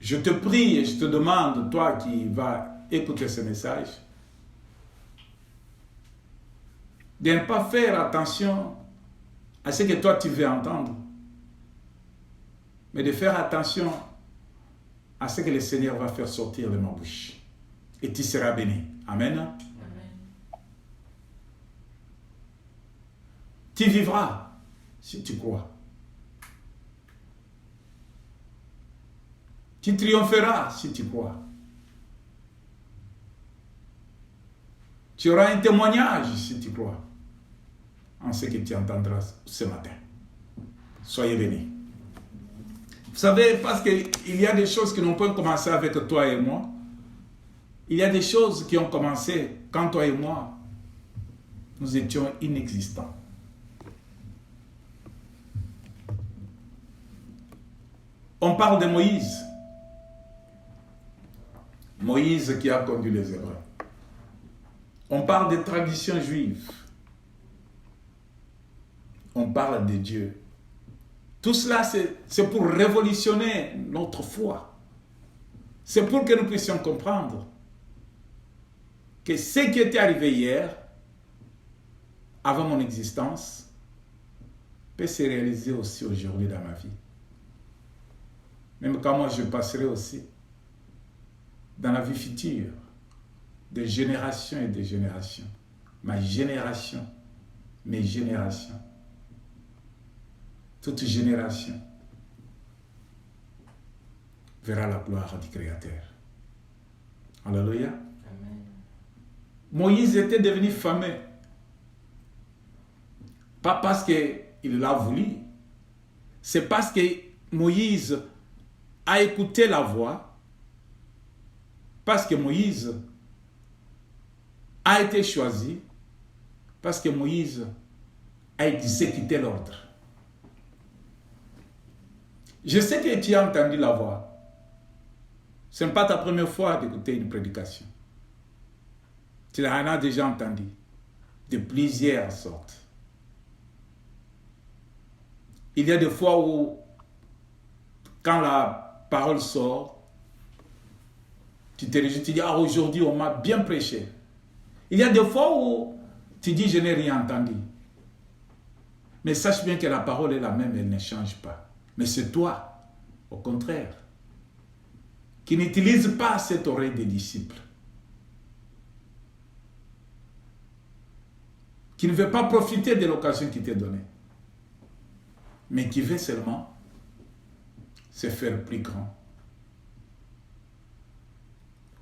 Je te prie et je te demande, toi qui vas écouter ce message, de ne pas faire attention à ce que toi tu veux entendre, mais de faire attention à ce que le Seigneur va faire sortir de ma bouche. Et tu seras béni. Amen. Amen. Tu vivras si tu crois. Tu triompheras si tu crois. Tu auras un témoignage si tu crois en ce que tu entendras ce matin. Soyez bénis. Vous savez, parce qu'il y a des choses qui n'ont pas commencé avec toi et moi. Il y a des choses qui ont commencé quand toi et moi, nous étions inexistants. On parle de Moïse. Moïse qui a conduit les Hébreux. On parle des traditions juives. On parle de Dieu. Tout cela, c'est pour révolutionner notre foi. C'est pour que nous puissions comprendre que ce qui était arrivé hier, avant mon existence, peut se réaliser aussi aujourd'hui dans ma vie. Même quand moi je passerai aussi dans la vie future, de génération et de génération. Ma génération, mes générations, toute génération verra la gloire du Créateur. Alléluia. Amen. Moïse était devenu fameux. Pas parce qu'il l'a voulu. C'est parce que Moïse a écouté la voix. Parce que Moïse a été choisi. Parce que Moïse a exécuté l'ordre. Je sais que tu as entendu la voix. Ce n'est pas ta première fois d'écouter une prédication. Tu en as déjà entendu de plusieurs sortes. Il y a des fois où, quand la parole sort, tu te réjouis, tu dis, ah, aujourd'hui on m'a bien prêché. Il y a des fois où tu dis, je n'ai rien entendu. Mais sache bien que la parole est la même, elle ne change pas. Mais c'est toi, au contraire, qui n'utilise pas cette oreille des disciples. Qui ne veut pas profiter de l'occasion qui t'est donnée. Mais qui veut seulement se faire plus grand.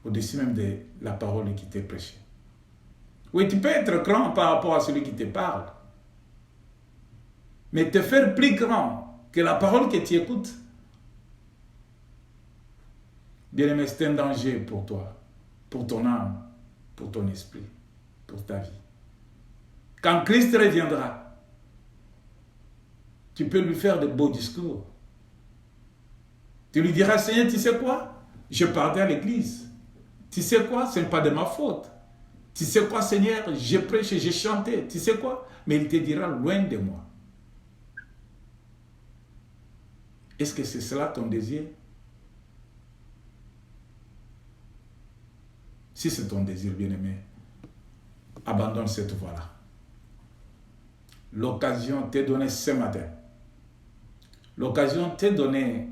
Au-dessus même de la parole qui t'est prêchée. Oui, tu peux être grand par rapport à celui qui te parle. Mais te faire plus grand que la parole que tu écoutes, bien-aimé, c'est un danger pour toi, pour ton âme, pour ton esprit, pour ta vie. Quand Christ reviendra, tu peux lui faire de beaux discours. Tu lui diras, Seigneur, tu sais quoi? Je partais à l'église. Tu sais quoi? Ce n'est pas de ma faute. Tu sais quoi, Seigneur? J'ai prêché, j'ai chanté. Tu sais quoi? Mais il te dira, loin de moi. Est-ce que c'est cela ton désir? Si c'est ton désir, bien-aimé, abandonne cette voie-là. L'occasion t'est donnée ce matin. L'occasion t'est donnée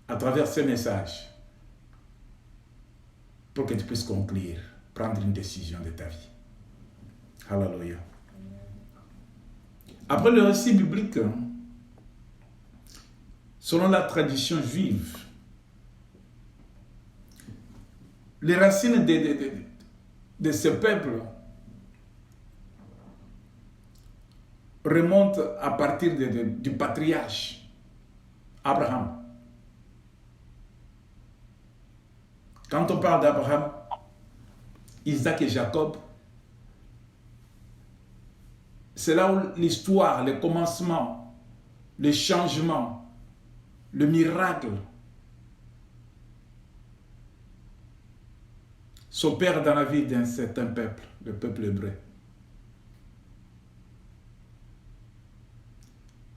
à travers ce message pour que tu puisses conclure, prendre une décision de ta vie. Alléluia. Après le récit biblique, selon la tradition juive, les racines de ce peuple remontent à partir du patriarche Abraham. Quand on parle d'Abraham, Isaac et Jacob, c'est là où l'histoire, le commencement, le changement, le miracle s'opère dans la vie d'un certain peuple, le peuple hébreu.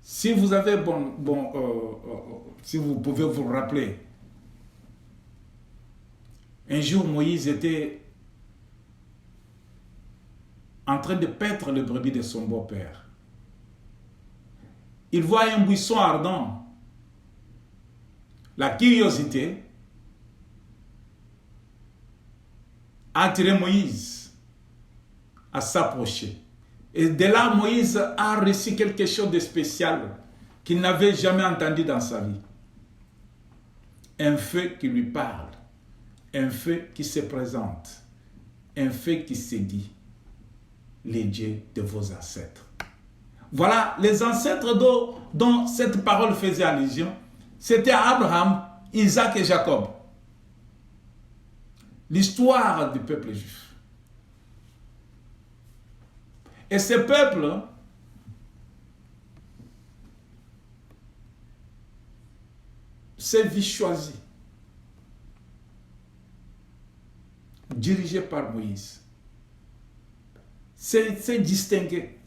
Si vous avez si vous pouvez vous rappeler Un jour, Moïse était en train de paître le brebis de son beau-père. Il voit un buisson ardent. La curiosité a attiré Moïse à s'approcher. Et de là, Moïse a reçu quelque chose de spécial qu'il n'avait jamais entendu dans sa vie. Un feu qui lui parle, un feu qui se présente, un feu qui se dit, les dieux de vos ancêtres. Voilà, les ancêtres dont cette parole faisait allusion, c'était Abraham, Isaac et Jacob. L'histoire du peuple juif. Et ce peuple s'est vu choisi, dirigé par Moïse, s'est distingué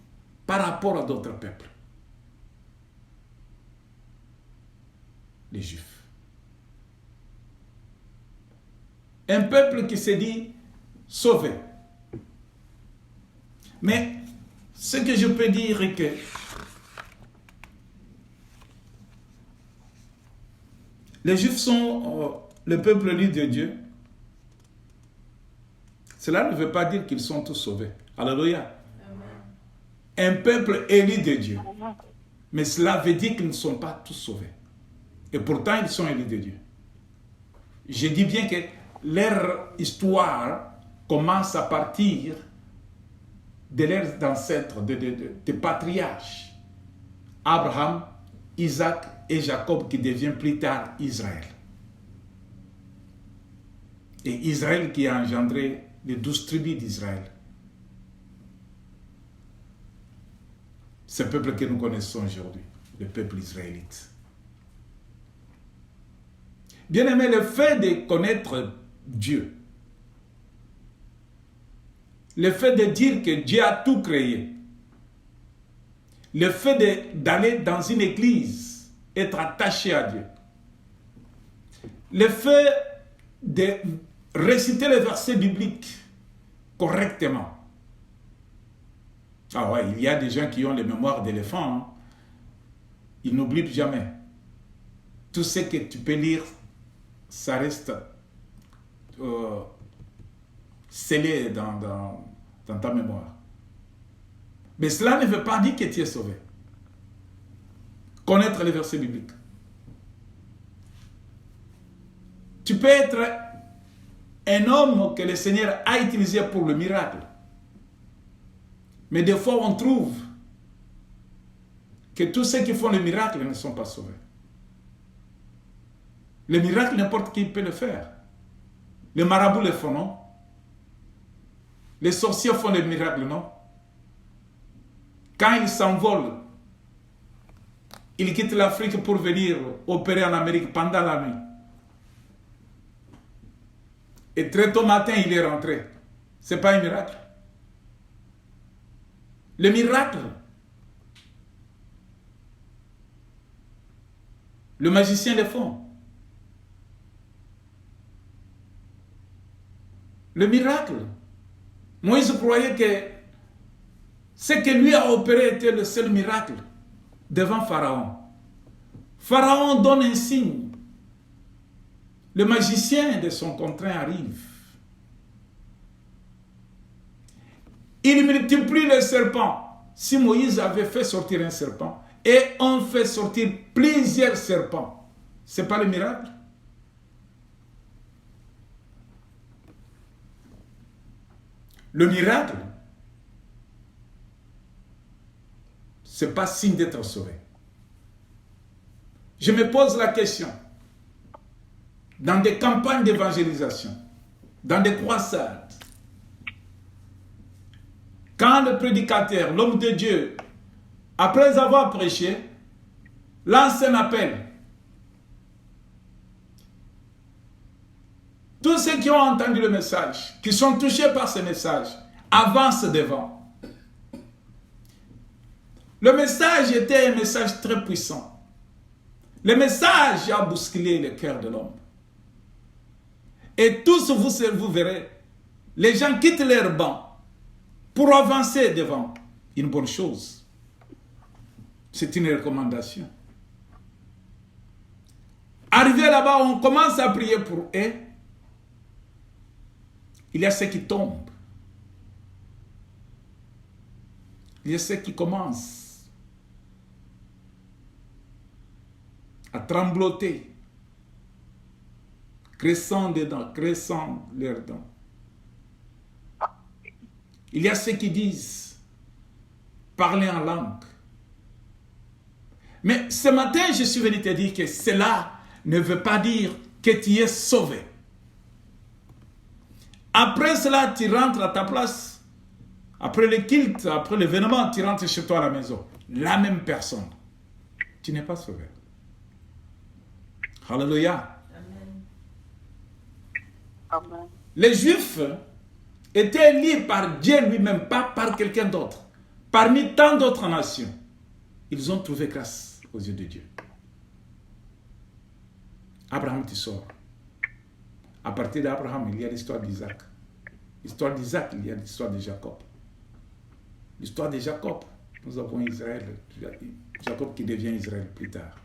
par rapport à d'autres peuples. Les Juifs. Un peuple qui s'est dit sauvé. Mais ce que je peux dire est que les Juifs sont le peuple élu de Dieu. Cela ne veut pas dire qu'ils sont tous sauvés. Alléluia. Un peuple élu de Dieu. Mais cela veut dire qu'ils ne sont pas tous sauvés. Et pourtant, ils sont élus de Dieu. Je dis bien que leur histoire commence à partir de leurs ancêtres, des patriarches. Abraham, Isaac et Jacob qui devient plus tard Israël. Et Israël qui a engendré les 12 tribus d'Israël. Ce peuple que nous connaissons aujourd'hui, le peuple israélite. Bien aimé, le fait de connaître Dieu, le fait de dire que Dieu a tout créé, le fait d'aller dans une église, être attaché à Dieu, le fait de réciter les versets bibliques correctement. Ah ouais, il y a des gens qui ont les mémoires d'éléphant, hein. Ils n'oublient jamais. Tout ce que tu peux lire, ça reste scellé dans ta mémoire. Mais cela ne veut pas dire que tu es sauvé. Connaître les versets bibliques. Tu peux être un homme que le Seigneur a utilisé pour le miracle. Mais des fois, on trouve que tous ceux qui font le miracle ne sont pas sauvés. Le miracle, n'importe qui peut le faire. Les marabouts le font, non? Les sorciers font le miracle, non? Quand ils s'envolent, ils quittent l'Afrique pour venir opérer en Amérique pendant la nuit. Et très tôt matin, il est rentré. Ce n'est pas un miracle. Le miracle, le magicien le font. Le miracle, Moïse croyait que ce que lui a opéré était le seul miracle devant Pharaon. Pharaon donne un signe. Le magicien de son contraint arrive. Il multiplie le serpent. Si Moïse avait fait sortir un serpent, et on fait sortir plusieurs serpents, ce n'est pas le miracle? Le miracle, ce n'est pas signe d'être sauvé. Je me pose la question, dans des campagnes d'évangélisation, dans des croisades, quand le prédicateur, l'homme de Dieu, après avoir prêché, lance un appel, tous ceux qui ont entendu le message, qui sont touchés par ce message, avancent devant. Le message était un message très puissant. Le message a bousculé le cœur de l'homme. Et tous vous verrez, les gens quittent leur banc pour avancer devant une bonne chose. C'est une recommandation. Arrivé là-bas, on commence à prier pour eux. Il y a ceux qui tombent. Il y a ceux qui commencent à trembloter, cressant dedans, cressant leurs dents. Il y a ceux qui disent parler en langue. Mais ce matin, je suis venu te dire que cela ne veut pas dire que tu es sauvé. Après cela, tu rentres à ta place. Après le culte, après l'événement, tu rentres chez toi à la maison. La même personne. Tu n'es pas sauvé. Alléluia. Amen. Les Juifs étaient élus par Dieu lui-même, pas par quelqu'un d'autre. Parmi tant d'autres nations, ils ont trouvé grâce aux yeux de Dieu. Abraham, tu sors. À partir d'Abraham, il y a l'histoire d'Isaac. L'histoire d'Isaac, il y a l'histoire de Jacob. L'histoire de Jacob, nous avons Israël. Jacob qui devient Israël plus tard.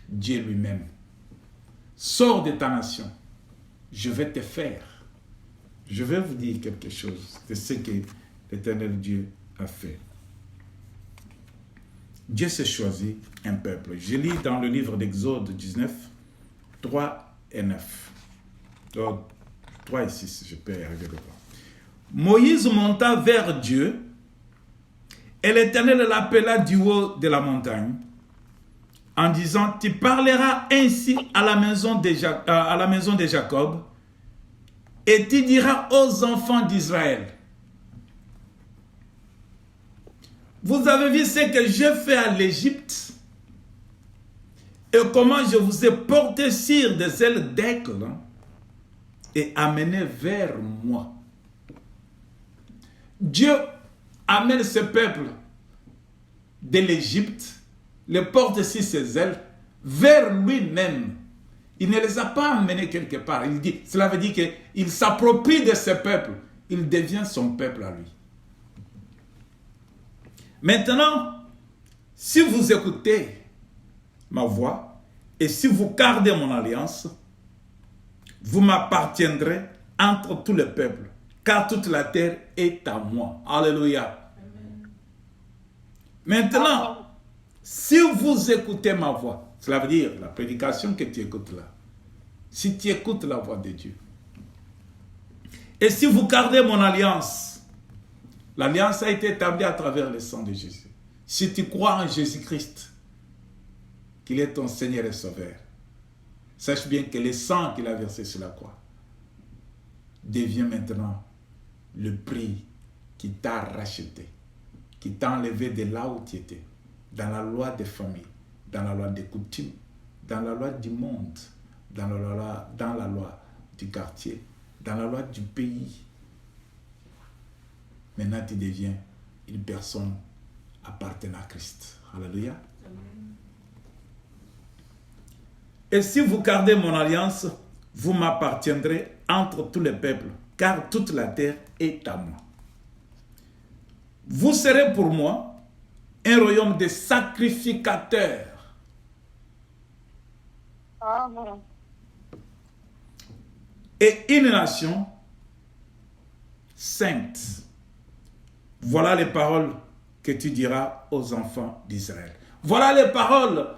Dieu lui-même. Sors de ta nation. Je vais te faire. Je vais vous dire quelque chose de ce que l'Éternel Dieu a fait. Dieu s'est choisi un peuple. Je lis dans le livre d'Exode 19, 3 et 9. Donc, 3 et 6, je peux y arriver devant. Moïse monta vers Dieu et l'Éternel l'appela du haut de la montagne en disant, tu parleras ainsi à la maison de Jacob et tu diras aux enfants d'Israël, vous avez vu ce que j'ai fait à l'Égypte et comment je vous ai porté sur des ailes d'aigle et amené vers moi. Dieu amène ce peuple de l'Égypte, le porte sur ses ailes vers lui-même. Il ne les a pas amenés quelque part. Cela veut dire qu'il s'approprie de ce peuple. Il devient son peuple à lui. Maintenant, si vous écoutez ma voix et si vous gardez mon alliance, vous m'appartiendrez entre tous les peuples, car toute la terre est à moi. Alléluia. Amen. Maintenant, si vous écoutez ma voix, cela veut dire la prédication que tu écoutes là, si tu écoutes la voix de Dieu, et si vous gardez mon alliance, l'alliance a été établie à travers le sang de Jésus. Si tu crois en Jésus-Christ, qu'il est ton Seigneur et Sauveur, sache bien que le sang qu'il a versé sur la croix devient maintenant le prix qui t'a racheté, qui t'a enlevé de là où tu étais, dans la loi des familles, dans la loi des coutumes, dans la loi du monde, dans la loi du quartier, dans la loi du pays. Maintenant, tu deviens une personne appartenant à Christ. Alléluia. Amen. Et si vous gardez mon alliance, vous m'appartiendrez entre tous les peuples, car toute la terre est à moi. Vous serez pour moi un royaume de sacrificateurs. Amen. Et une nation sainte. Voilà les paroles que tu diras aux enfants d'Israël. Voilà les paroles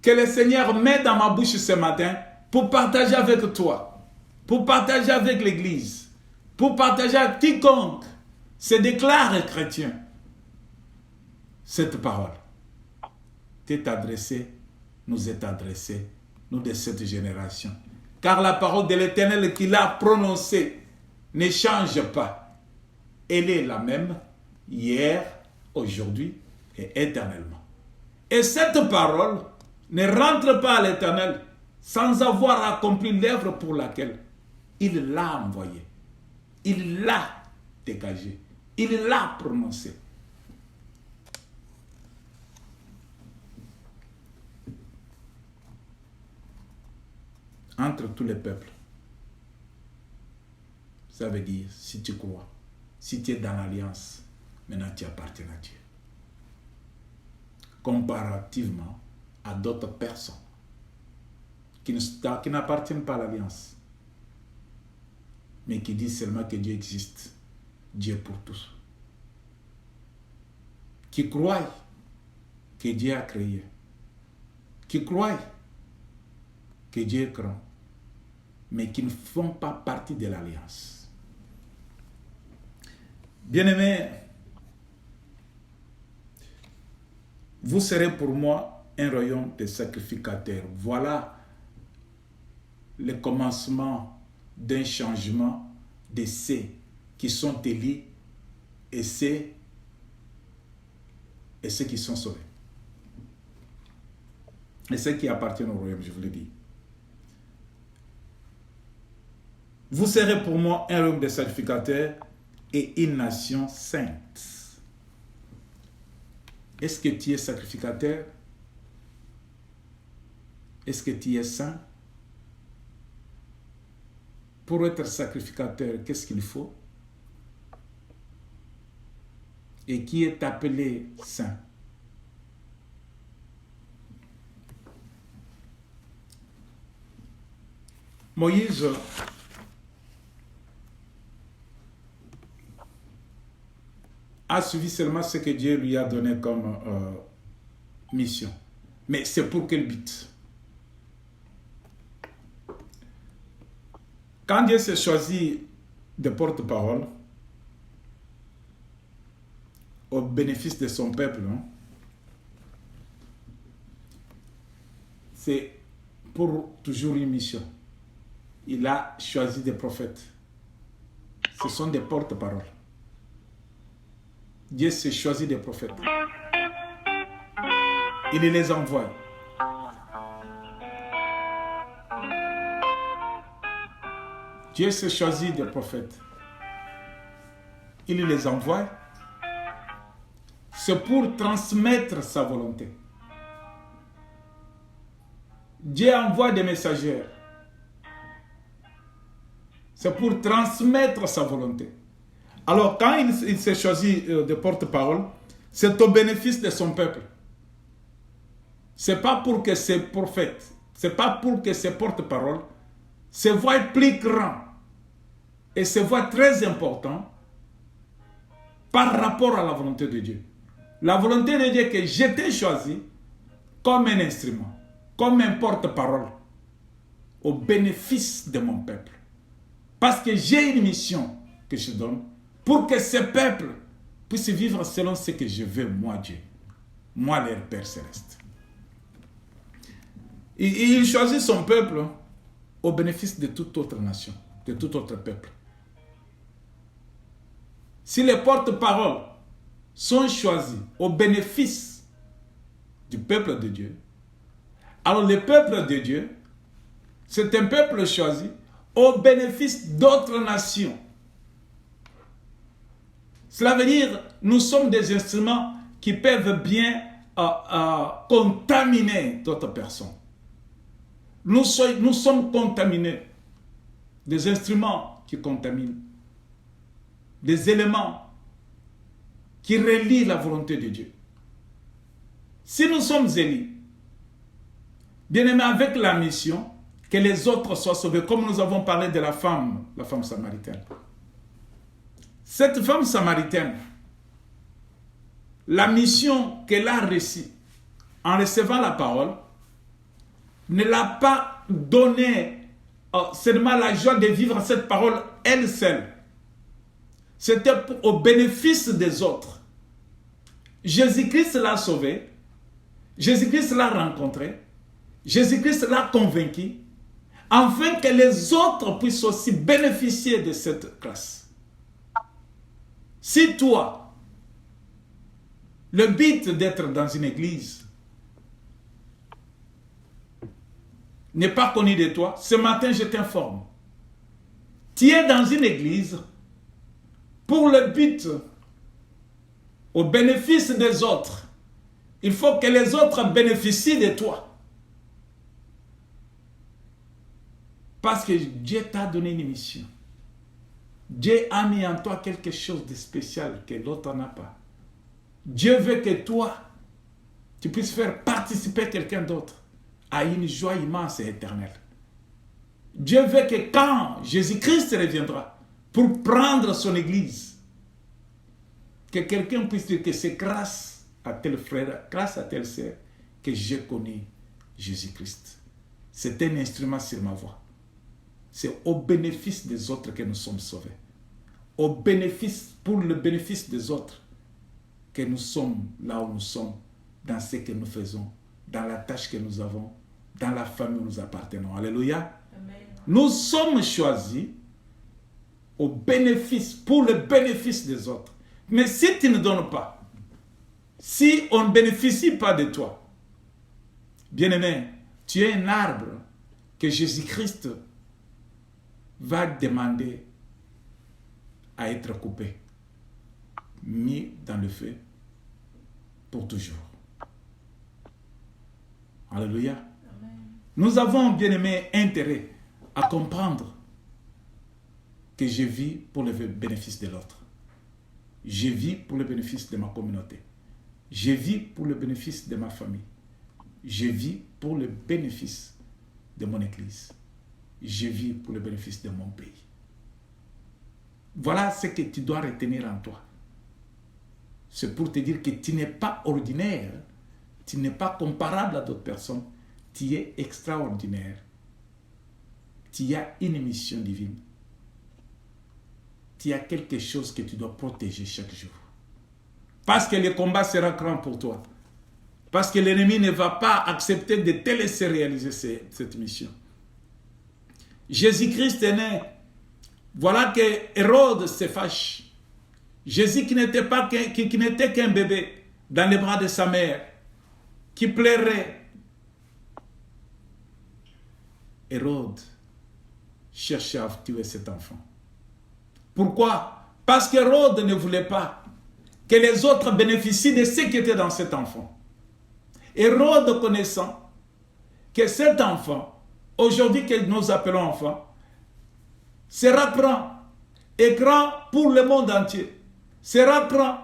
que le Seigneur met dans ma bouche ce matin pour partager avec toi, pour partager avec l'Église, pour partager avec quiconque se déclare chrétien. Cette parole t'est adressée, nous est adressée, nous de cette génération. Car la parole de l'Éternel qu'il a prononcée ne change pas. Elle est la même hier, aujourd'hui et éternellement. Et cette parole ne rentre pas à l'Éternel sans avoir accompli l'œuvre pour laquelle il l'a envoyé. Il l'a dégagé. Il l'a prononcé. entre tous les peuples. Ça veut dire, si tu crois, si tu es dans l'alliance, maintenant tu appartiens à Dieu. Comparativement à d'autres personnes qui n'appartiennent pas à l'alliance, mais qui disent seulement que Dieu existe, Dieu pour tous. Qui croient que Dieu a créé, qui croient que Dieu est grand, mais qui ne font pas partie de l'alliance. Bien-aimés, vous serez pour moi un royaume de sacrificateurs. Voilà le commencement d'un changement de ceux qui sont élus et ceux qui sont sauvés. Et ceux qui appartiennent au royaume, je vous le dis. Vous serez pour moi un royaume de sacrificateurs et une nation sainte. Est-ce que tu es sacrificateur? Est-ce que tu es saint? Pour être sacrificateur, qu'est-ce qu'il faut? Et qui est appelé saint? Moïse a suivi seulement ce que Dieu lui a donné comme mission. Mais c'est pour quel but? Quand Dieu s'est choisi de porte-parole au bénéfice de son peuple, c'est pour toujours une mission. Il a choisi des prophètes. Ce sont des porte-paroles. Dieu s'est choisi des prophètes. Il les envoie. Dieu s'est choisi des prophètes. Il les envoie. C'est pour transmettre sa volonté. Dieu envoie des messagers. C'est pour transmettre sa volonté. Alors, quand il s'est choisi de porte-parole, c'est au bénéfice de son peuple. Ce n'est pas pour que ces prophètes, ce n'est pas pour que ces porte-paroles se voient plus grands et se voient très importants par rapport à la volonté de Dieu. La volonté de Dieu est que j'étais choisi comme un instrument, comme un porte-parole au bénéfice de mon peuple. Parce que j'ai une mission que je donne pour que ce peuple puisse vivre selon ce que je veux, moi Dieu, moi leur Père Céleste. Et il choisit son peuple au bénéfice de toute autre nation, de tout autre peuple. Si les porte-paroles sont choisis au bénéfice du peuple de Dieu, alors le peuple de Dieu, c'est un peuple choisi au bénéfice d'autres nations. Cela veut dire, nous sommes des instruments qui peuvent bien contaminer d'autres personnes. Nous sommes contaminés. Des instruments qui contaminent. Des éléments qui relient la volonté de Dieu. Si nous sommes élus, bien aimés, avec la mission, que les autres soient sauvés, comme nous avons parlé de la femme samaritaine. Cette femme samaritaine, la mission qu'elle a reçue en recevant la parole, ne l'a pas donné seulement la joie de vivre cette parole elle seule. C'était au bénéfice des autres. Jésus-Christ l'a sauvée, Jésus-Christ l'a rencontrée, Jésus-Christ l'a convaincu, afin que les autres puissent aussi bénéficier de cette grâce. Si toi, le but d'être dans une église n'est pas connu de toi, ce matin je t'informe. Tu es dans une église pour le but, au bénéfice des autres. Il faut que les autres bénéficient de toi. Parce que Dieu t'a donné une mission. Dieu a mis en toi quelque chose de spécial que l'autre n'a pas. Dieu veut que toi, tu puisses faire participer quelqu'un d'autre à une joie immense et éternelle. Dieu veut que quand Jésus-Christ reviendra pour prendre son église, que quelqu'un puisse dire que c'est grâce à tel frère, grâce à telle sœur, que j'ai connu Jésus-Christ. C'est un instrument sur ma voie. C'est au bénéfice des autres que nous sommes sauvés. Pour le bénéfice des autres que nous sommes là où nous sommes, dans ce que nous faisons, dans la tâche que nous avons, dans la famille où nous appartenons. Alléluia. Amen. Nous sommes choisis au bénéfice, pour le bénéfice des autres. Mais si tu ne donnes pas, si on ne bénéficie pas de toi, bien-aimé, tu es un arbre que Jésus-Christ va demander à être coupé, mis dans le feu pour toujours. Alléluia. Amen. Nous avons, bien-aimé, intérêt à comprendre que je vis pour le bénéfice de l'autre. Je vis pour le bénéfice de ma communauté. Je vis pour le bénéfice de ma famille. Je vis pour le bénéfice de mon église. Je vis pour le bénéfice de mon pays. Voilà ce que tu dois retenir en toi. C'est pour te dire que tu n'es pas ordinaire, tu n'es pas comparable à d'autres personnes, tu es extraordinaire. Tu as une mission divine. Tu as quelque chose que tu dois protéger chaque jour. Parce que le combat sera grand pour toi. Parce que l'ennemi ne va pas accepter de te laisser réaliser cette mission. Jésus-Christ est né. Voilà que Hérode se fâche. Jésus qui n'était qu'un bébé dans les bras de sa mère, qui pleurait. Hérode cherchait à tuer cet enfant. Pourquoi? Parce qu'Hérode ne voulait pas que les autres bénéficient de ce qui était dans cet enfant. Hérode connaissant que cet enfant, aujourd'hui que nous appelons enfant, sera grand et grand pour le monde entier. Sera grand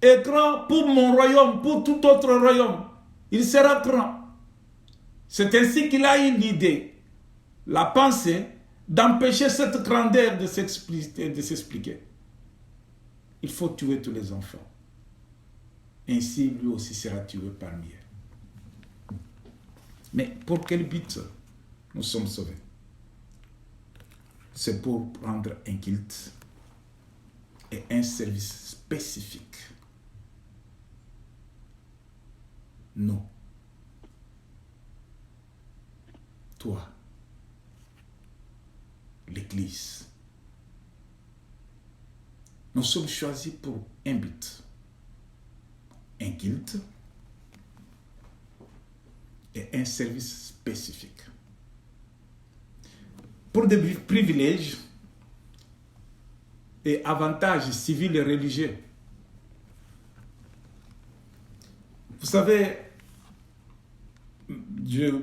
et grand pour mon royaume, pour tout autre royaume. Il sera grand. C'est ainsi qu'il a eu l'idée, la pensée, d'empêcher cette grandeur de s'expliquer. Il faut tuer tous les enfants. Ainsi, lui aussi sera tué parmi eux. Mais pour quel but nous sommes sauvés? C'est pour rendre un culte et un service spécifique. Nous, toi, l'Église, nous sommes choisis pour un but, un culte et un service spécifique. Pour des privilèges et avantages civils et religieux. Vous savez, je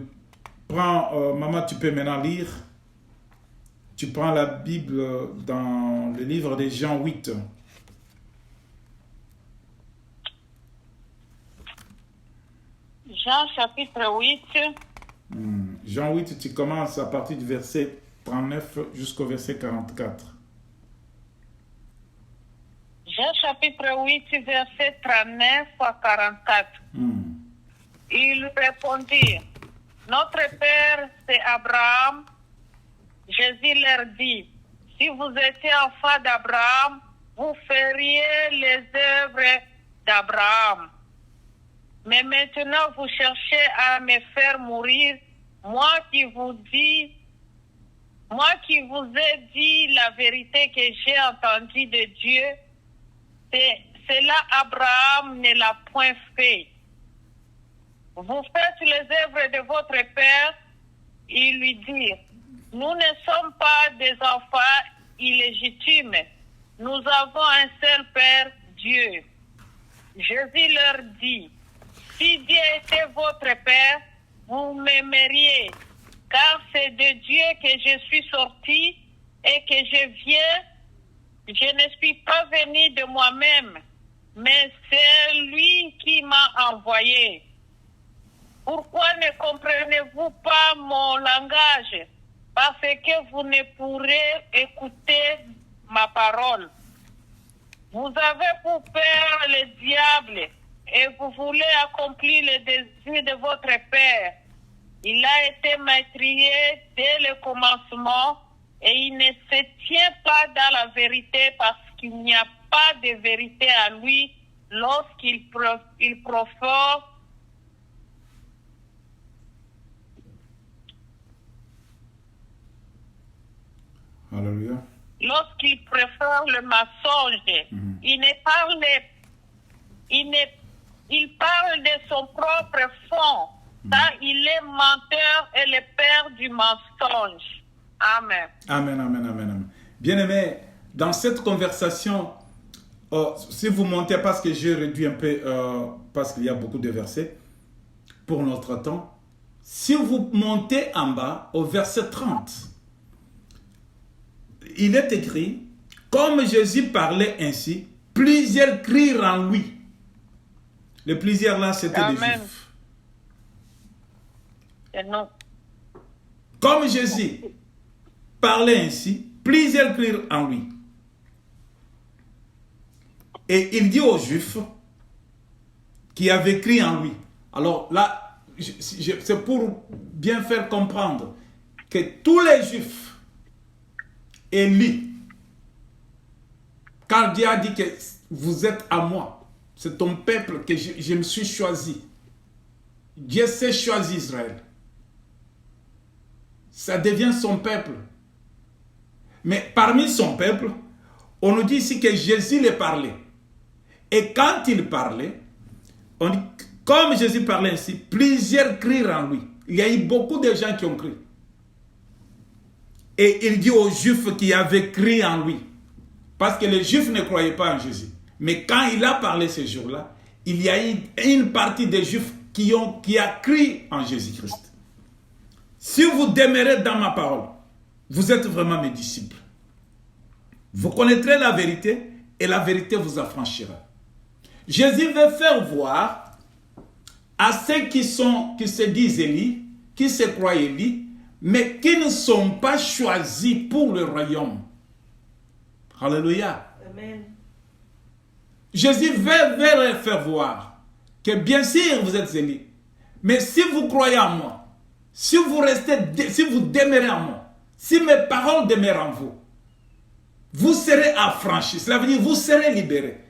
prends, maman, tu peux maintenant lire. Tu prends la Bible dans le livre de Jean 8. Jean chapitre 8. Jean 8, tu commences à partir du verset 39 jusqu'au verset 44. Jean chapitre 8, verset 39 à 44. Il répondit, notre père c'est Abraham. Jésus leur dit, si vous étiez enfants d'Abraham, vous feriez les œuvres d'Abraham. Mais maintenant vous cherchez à me faire mourir, moi qui vous ai dit la vérité que j'ai entendue de Dieu. Cela Abraham ne l'a point fait. Vous faites les œuvres de votre père. Il lui dit, nous ne sommes pas des enfants illégitimes. Nous avons un seul Père, Dieu. Jésus leur dit, si Dieu était votre Père, vous m'aimeriez, car c'est de Dieu que je suis sortie et que je viens. Je ne suis pas venue de moi-même, mais c'est lui qui m'a envoyé. Pourquoi ne comprenez-vous pas mon langage? Parce que vous ne pourrez écouter ma parole. Vous avez pour père le diable et vous voulez accomplir les désirs de votre père. Il a été meurtrier dès le commencement et il ne se tient pas dans la vérité parce qu'il n'y a pas de vérité à lui lorsqu'il profère. Alléluia. Lorsqu'il préfère le mensonge, il parle de son propre fond, car il est menteur et le père du mensonge. Amen. Amen, amen, amen, amen. Bien-aimés, dans cette conversation, si vous montez, parce que j'ai réduit un peu, parce qu'il y a beaucoup de versets pour notre temps, si vous montez en bas au verset 30, il est écrit, comme Jésus parlait ainsi, plusieurs crient en lui. Les plusieurs là, c'était des Juifs. Et non. Comme Jésus parlait ainsi, plusieurs crient en lui. Et il dit aux Juifs qui avaient crié en lui. Alors là, c'est pour bien faire comprendre que tous les Juifs élus, quand Dieu a dit que vous êtes à moi, c'est ton peuple que je me suis choisi. Dieu s'est choisi Israël. Ça devient son peuple. Mais parmi son peuple, on nous dit ici que Jésus les parlait. Et quand il parlait, on dit, comme Jésus parlait ainsi, plusieurs crient en lui. Il y a eu beaucoup de gens qui ont crié. Et il dit aux Juifs qui avaient crié en lui, parce que les Juifs ne croyaient pas en Jésus. Mais quand il a parlé ce jour-là, il y a eu une partie des Juifs qui a crié en Jésus-Christ. Si vous demeurez dans ma parole, vous êtes vraiment mes disciples. Vous connaîtrez la vérité et la vérité vous affranchira. Jésus veut faire voir à ceux qui se disent Élie, qui se croient Élie, mais qui ne sont pas choisis pour le royaume. Alléluia. Amen. Jésus veut leur faire voir que bien sûr vous êtes Élie, mais si vous croyez en moi, si vous demeurez en moi, si mes paroles demeurent en vous, vous serez affranchis. Cela veut dire vous serez libérés.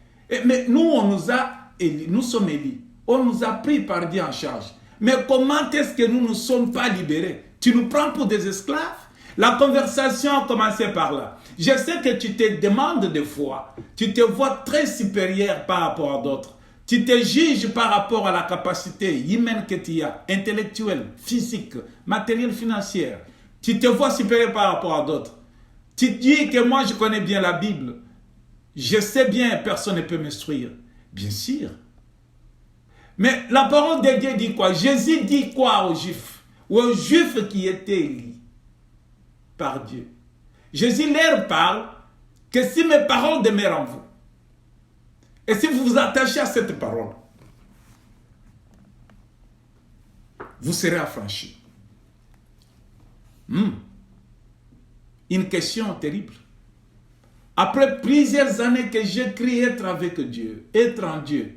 Mais nous, nous sommes élus. On nous a pris par Dieu en charge. Mais comment est-ce que nous ne sommes pas libérés? Tu nous prends pour des esclaves? La conversation a commencé par là. Je sais que tu te demandes des fois, tu te vois très supérieur par rapport à d'autres. Tu te juges par rapport à la capacité humaine que tu as, intellectuelle, physique, matérielle, financière. Tu te vois supérieur par rapport à d'autres. Tu dis que moi je connais bien la Bible. Je sais bien, personne ne peut m'instruire. Bien sûr. Mais la parole de Dieu dit quoi? Jésus dit quoi aux Juifs? Ou aux Juifs qui étaient élus par Dieu. Jésus leur parle que si mes paroles demeurent en vous, et si vous vous attachez à cette parole, vous serez affranchis. Une question terrible. Après plusieurs années que j'écris être avec Dieu, être en Dieu,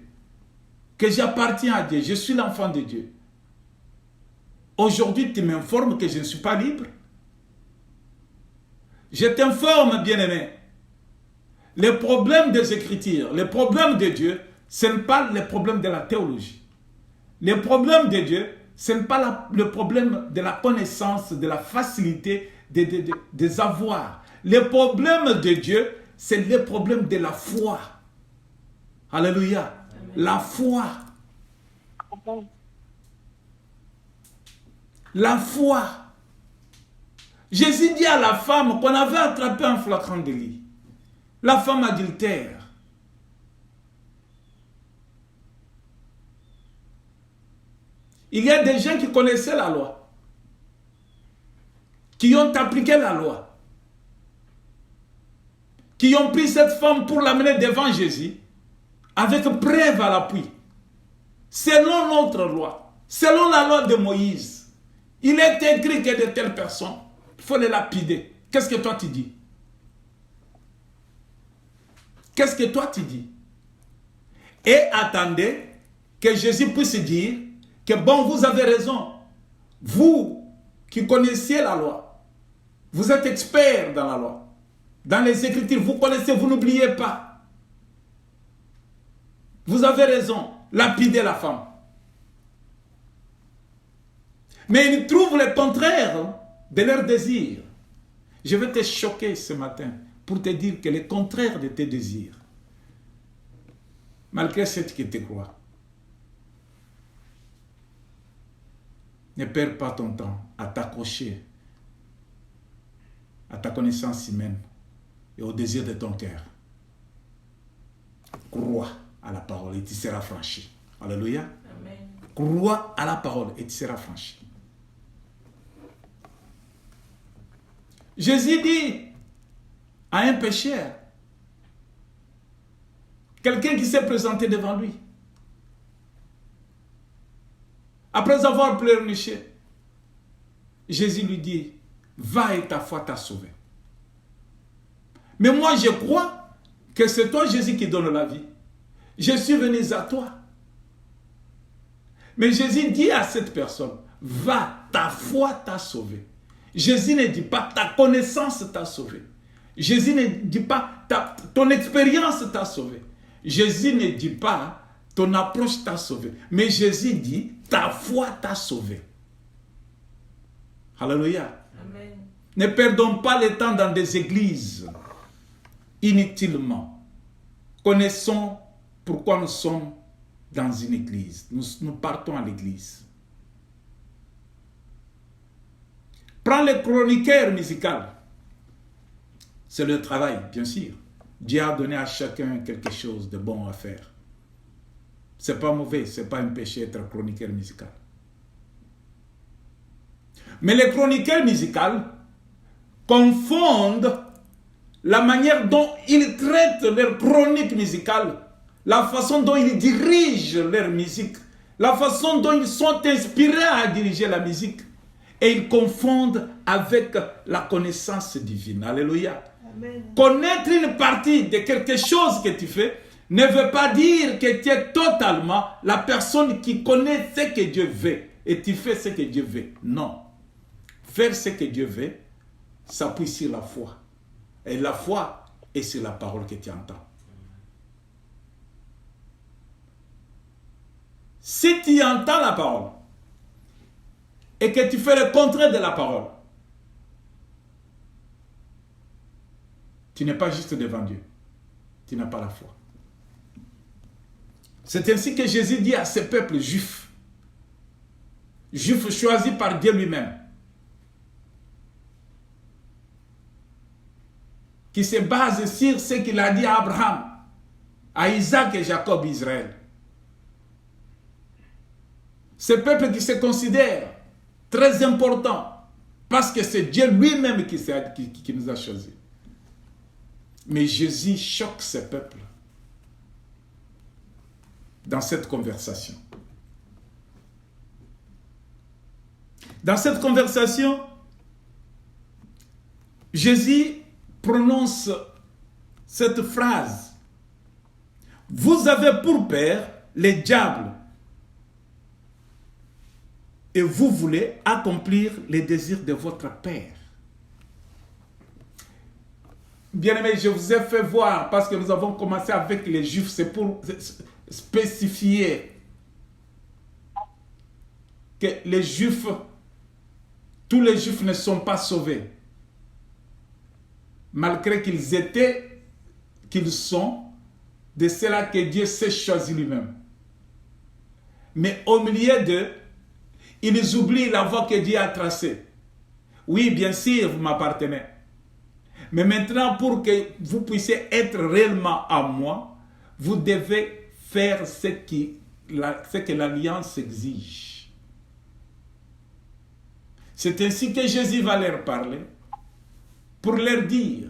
que j'appartiens à Dieu, je suis l'enfant de Dieu. Aujourd'hui, tu m'informes que je ne suis pas libre. Je t'informe, bien-aimé. Les problèmes des Écritures, les problèmes de Dieu, ce n'est pas les problèmes de la théologie. Les problèmes de Dieu, ce n'est pas le problème de la connaissance, de la facilité, des avoirs. Les problèmes de Dieu, c'est les problèmes de la foi. Alléluia. Amen. La foi. La foi. Jésus dit à la femme qu'on avait attrapé un flagrant délit. La femme adultère. Il y a des gens qui connaissaient la loi. qui ont appliqué la loi, qui ont pris cette femme pour l'amener devant Jésus, avec preuve à l'appui, selon notre loi, selon la loi de Moïse. Il est écrit que de telles personnes, il faut les lapider. Qu'est-ce que toi tu dis? Qu'est-ce que toi tu dis? Et attendez que Jésus puisse dire que bon, vous avez raison. Vous qui connaissiez la loi, vous êtes experts dans la loi. Dans les Écritures, vous connaissez, vous n'oubliez pas. Vous avez raison, lapider la femme. Mais ils trouvent le contraire de leur désir. Je vais te choquer ce matin pour te dire que le contraire de tes désirs, malgré ce que tu crois, ne perds pas ton temps à t'accrocher à ta connaissance humaine et au désir de ton cœur. Crois à la parole et tu seras franchi. Alléluia. Amen. Crois à la parole et tu seras franchi. Jésus dit à un pécheur, quelqu'un qui s'est présenté devant lui, après avoir pleurniché, Jésus lui dit, va et ta foi t'a sauvé. Mais moi je crois que c'est toi Jésus qui donne la vie. Je suis venu à toi. Mais Jésus dit à cette personne, va, ta foi t'a sauvé. Jésus ne dit pas ta connaissance t'a sauvé. Jésus ne dit pas ton expérience t'a sauvé. Jésus ne dit pas ton approche t'a sauvé. Mais Jésus dit ta foi t'a sauvé. Alléluia. Amen. Ne perdons pas le temps dans des églises inutilement. Connaissons pourquoi nous sommes dans une église. Nous partons à l'église. Prends le chroniqueur musical. C'est le travail, bien sûr. Dieu a donné à chacun quelque chose de bon à faire. Ce n'est pas mauvais, ce n'est pas un péché d'être chroniqueur musical. Mais les chroniqueurs musicaux confondent la manière dont ils traitent leur chronique musicale, la façon dont ils dirigent leur musique, la façon dont ils sont inspirés à diriger la musique. Et ils confondent avec la connaissance divine. Alléluia. Amen. Connaître une partie de quelque chose que tu fais ne veut pas dire que tu es totalement la personne qui connaît ce que Dieu veut et tu fais ce que Dieu veut. Non. Faire ce que Dieu veut s'appuie sur la foi. Et la foi est sur la parole que tu entends. Si tu entends la parole et que tu fais le contraire de la parole, tu n'es pas juste devant Dieu. Tu n'as pas la foi. C'est ainsi que Jésus dit à ce peuple juif, juif choisi par Dieu lui-même, qui se base sur ce qu'il a dit à Abraham, à Isaac et Jacob, Israël. Ce peuple qui se considère très important, parce que c'est Dieu lui-même qui nous a choisis. Mais Jésus choque ce peuple dans cette conversation. Dans cette conversation, Jésus prononce cette phrase. Vous avez pour père les diables et vous voulez accomplir les désirs de votre père. Bien-aimés, je vous ai fait voir, parce que nous avons commencé avec les Juifs, c'est pour spécifier que les Juifs, tous les Juifs ne sont pas sauvés. Malgré qu'ils sont, de cela que Dieu s'est choisi lui-même. Mais au milieu d'eux, ils oublient la voie que Dieu a tracée. Oui, bien sûr, vous m'appartenez. Mais maintenant, pour que vous puissiez être réellement à moi, vous devez faire ce que l'alliance exige. C'est ainsi que Jésus va leur parler pour leur dire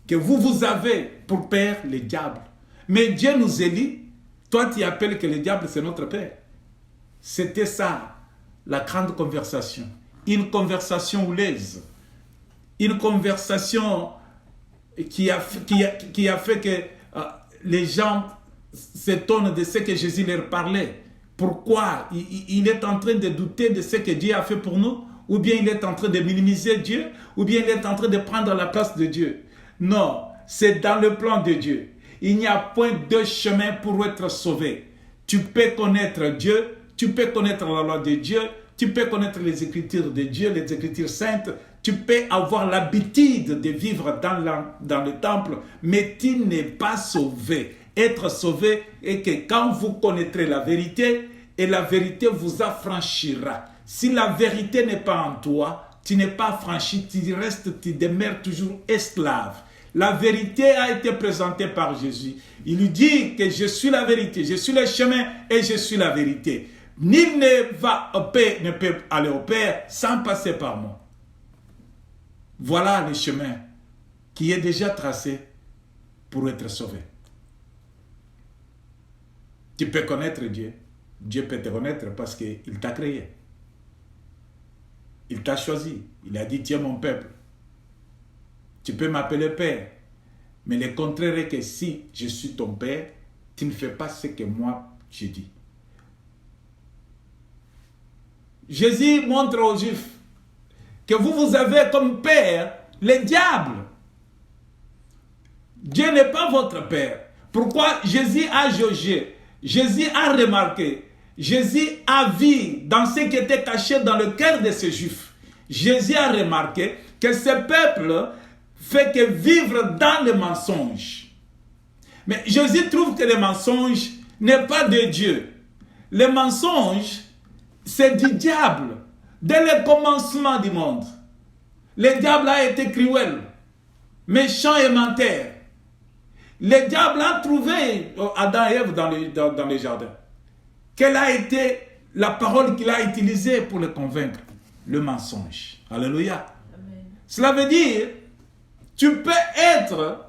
que vous avez pour père le diable. Mais Dieu nous élit, toi tu appelles que le diable c'est notre père. C'était ça, la grande conversation. Une conversation houleuse. Une conversation qui a fait que les gens s'étonnent de ce que Jésus leur parlait. Pourquoi il est en train de douter de ce que Dieu a fait pour nous? Ou bien il est en train de minimiser Dieu? Ou bien il est en train de prendre la place de Dieu? Non, c'est dans le plan de Dieu. Il n'y a point de chemin pour être sauvé. Tu peux connaître Dieu, tu peux connaître la loi de Dieu, tu peux connaître les Écritures de Dieu, les Écritures saintes, tu peux avoir l'habitude de vivre dans le temple, mais tu n'es pas sauvé. Être sauvé est que quand vous connaîtrez la vérité, et la vérité vous affranchira. Si la vérité n'est pas en toi, tu n'es pas franchi, tu demeures toujours esclave. La vérité a été présentée par Jésus. Il lui dit que je suis la vérité, je suis le chemin et je suis la vérité. Nul ne peut aller au Père sans passer par moi. Voilà le chemin qui est déjà tracé pour être sauvé. Tu peux connaître Dieu. Dieu peut te connaître parce qu'il t'a créé. Il t'a choisi. Il a dit, tu es mon peuple. Tu peux m'appeler Père. Mais le contraire est que si je suis ton Père, tu ne fais pas ce que moi je dis. Jésus montre aux Juifs que vous avez comme Père le diable. Dieu n'est pas votre Père. Pourquoi Jésus a jaugé? Jésus a remarqué. Jésus a vu dans ce qui était caché dans le cœur de ces Juifs. Jésus a remarqué que ce peuple fait que vivre dans le mensonge. Mais Jésus trouve que le mensonge n'est pas de Dieu. Le mensonge, c'est du diable. Dès le commencement du monde, le diable a été cruel, méchant et menteur. Le diable a trouvé Adam et Ève dans le jardin. Quelle a été la parole qu'il a utilisée pour le convaincre? Le mensonge. Alléluia. Amen. Cela veut dire, tu peux être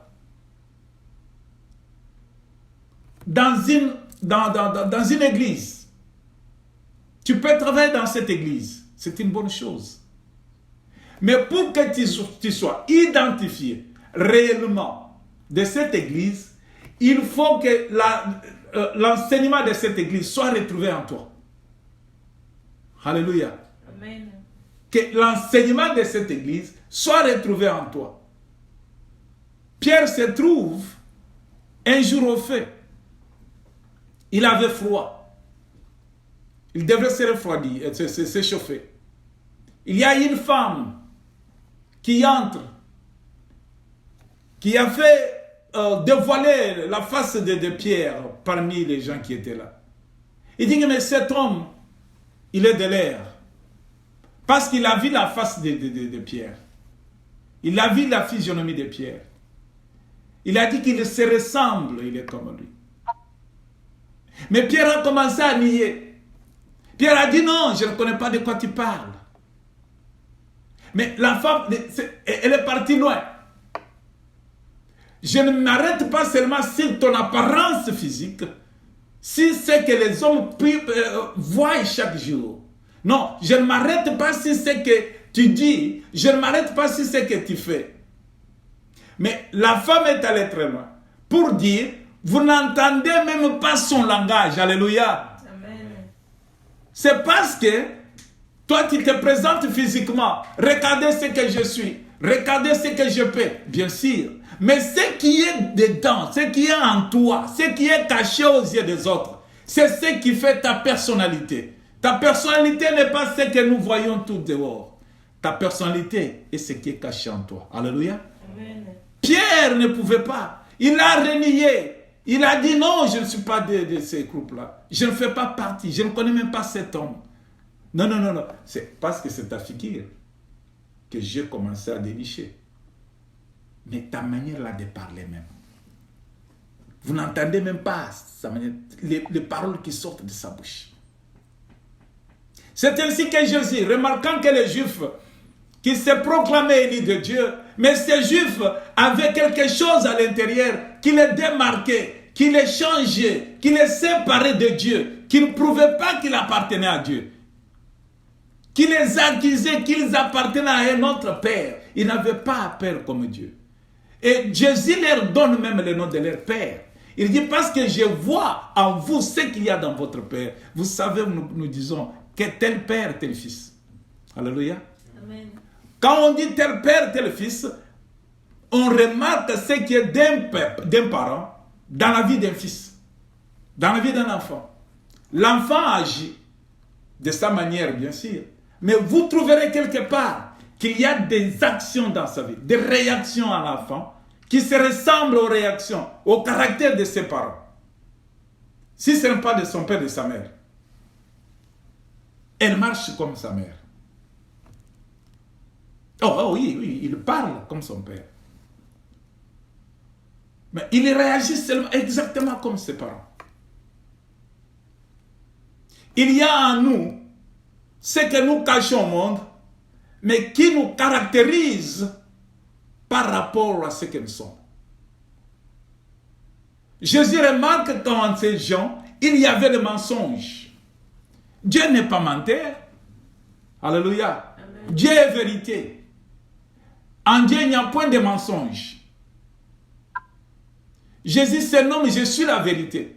dans une église. Tu peux travailler dans cette église. C'est une bonne chose. Mais pour que tu sois identifié réellement de cette église, il faut que l'enseignement de cette église soit retrouvé en toi. Alléluia. Amen. Que l'enseignement de cette église soit retrouvé en toi. Pierre se trouve un jour au feu. Il avait froid. Il devrait se refroidir, se chauffer. Il y a une femme qui entre, qui a fait dévoiler la face de Pierre parmi les gens qui étaient là. Il dit que mais cet homme, il est de l'air. Parce qu'il a vu la face de Pierre. Il a vu la physionomie de Pierre. Il a dit qu'il se ressemble, il est comme lui. Mais Pierre a commencé à nier. Pierre a dit non, je ne connais pas de quoi tu parles. Mais la femme, elle est partie loin. Je ne m'arrête pas seulement sur ton apparence physique, si c'est que les hommes voient chaque jour. Non, je ne m'arrête pas sur ce que tu dis, je ne m'arrête pas sur ce que tu fais. Mais la femme est allée très loin pour dire, vous n'entendez même pas son langage. Alléluia. Amen. C'est parce que toi, tu te présentes physiquement. Regardez ce que je suis. Regardez ce que je peux. Bien sûr. Mais ce qui est dedans, ce qui est en toi, ce qui est caché aux yeux des autres, c'est ce qui fait ta personnalité. Ta personnalité n'est pas ce que nous voyons tout dehors. Ta personnalité est ce qui est caché en toi. Alléluia. Amen. Pierre ne pouvait pas. Il a renié. Il a dit non, je ne suis pas de ces groupes-là. Je ne fais pas partie. Je ne connais même pas cet homme. Non, non, non, non. C'est parce que c'est ta figure que j'ai commencé à dénicher. Mais ta manière là de parler même. Vous n'entendez même pas sa manière, les paroles qui sortent de sa bouche. C'est ainsi que Jésus, remarquant que les Juifs qui se proclamaient élus de Dieu, mais ces Juifs avaient quelque chose à l'intérieur qui les démarquait, qui les changeait, qui les séparait de Dieu, qui ne prouvait pas qu'ils appartenaient à Dieu, qui les accusait qu'ils appartenaient à un autre Père. Ils n'avaient pas un Père comme Dieu. Et Jésus leur donne même le nom de leur Père. Il dit, parce que je vois en vous ce qu'il y a dans votre Père. Vous savez, nous disons que tel Père, tel Fils. Alléluia. Amen. Quand on dit tel Père, tel Fils, on remarque ce qui est d'un parent dans la vie d'un fils, dans la vie d'un enfant. L'enfant agit de sa manière, bien sûr. Mais vous trouverez quelque part qu'il y a des actions dans sa vie, des réactions à l'enfant qui se ressemblent aux réactions, au caractère de ses parents. Si ce n'est pas de son père et de sa mère, elle marche comme sa mère. Oh oui, il parle comme son père. Mais il réagit seulement exactement comme ses parents. Il y a en nous ce que nous cachons au monde, mais qui nous caractérise par rapport à ce que nous sommes. Jésus remarque qu'en ces gens, il y avait le mensonge. Dieu n'est pas menteur. Alléluia. Amen. Dieu est vérité. En Dieu, il n'y a point de mensonge. Jésus se nomme, je suis la vérité.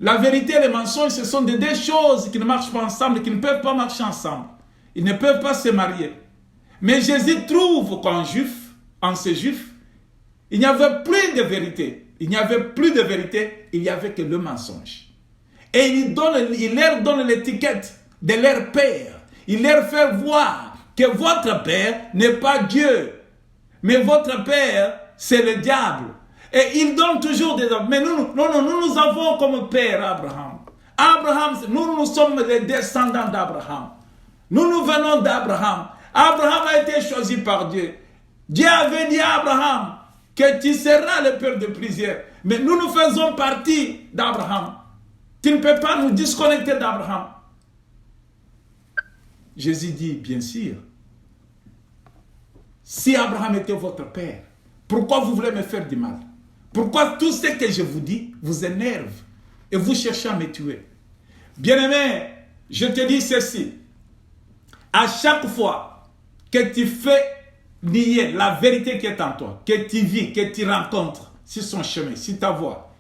La vérité et le mensonge, ce sont deux choses qui ne marchent pas ensemble, qui ne peuvent pas marcher ensemble. Ils ne peuvent pas se marier. Mais Jésus trouve qu'en juif, en ces juifs, il n'y avait plus de vérité. Il n'y avait plus de vérité, il n'y avait que le mensonge. Et il leur donne l'étiquette de leur père. Il leur fait voir que votre père n'est pas Dieu. Mais votre père, c'est le diable. Et il donne toujours des hommes. Mais nous avons comme père Abraham. Abraham, nous sommes les descendants d'Abraham. Nous venons d'Abraham. Abraham a été choisi par Dieu. Dieu avait dit à Abraham que tu seras le père de plusieurs. Mais nous faisons partie d'Abraham. Tu ne peux pas nous disconnecter d'Abraham. Jésus dit, bien sûr, si Abraham était votre père, pourquoi vous voulez me faire du mal? Pourquoi tout ce que je vous dis vous énerve et vous cherchez à me tuer? Bien-aimé, je te dis ceci. À chaque fois que tu fais nier la vérité qui est en toi, que tu vis, que tu rencontres sur son chemin, sur ta voie,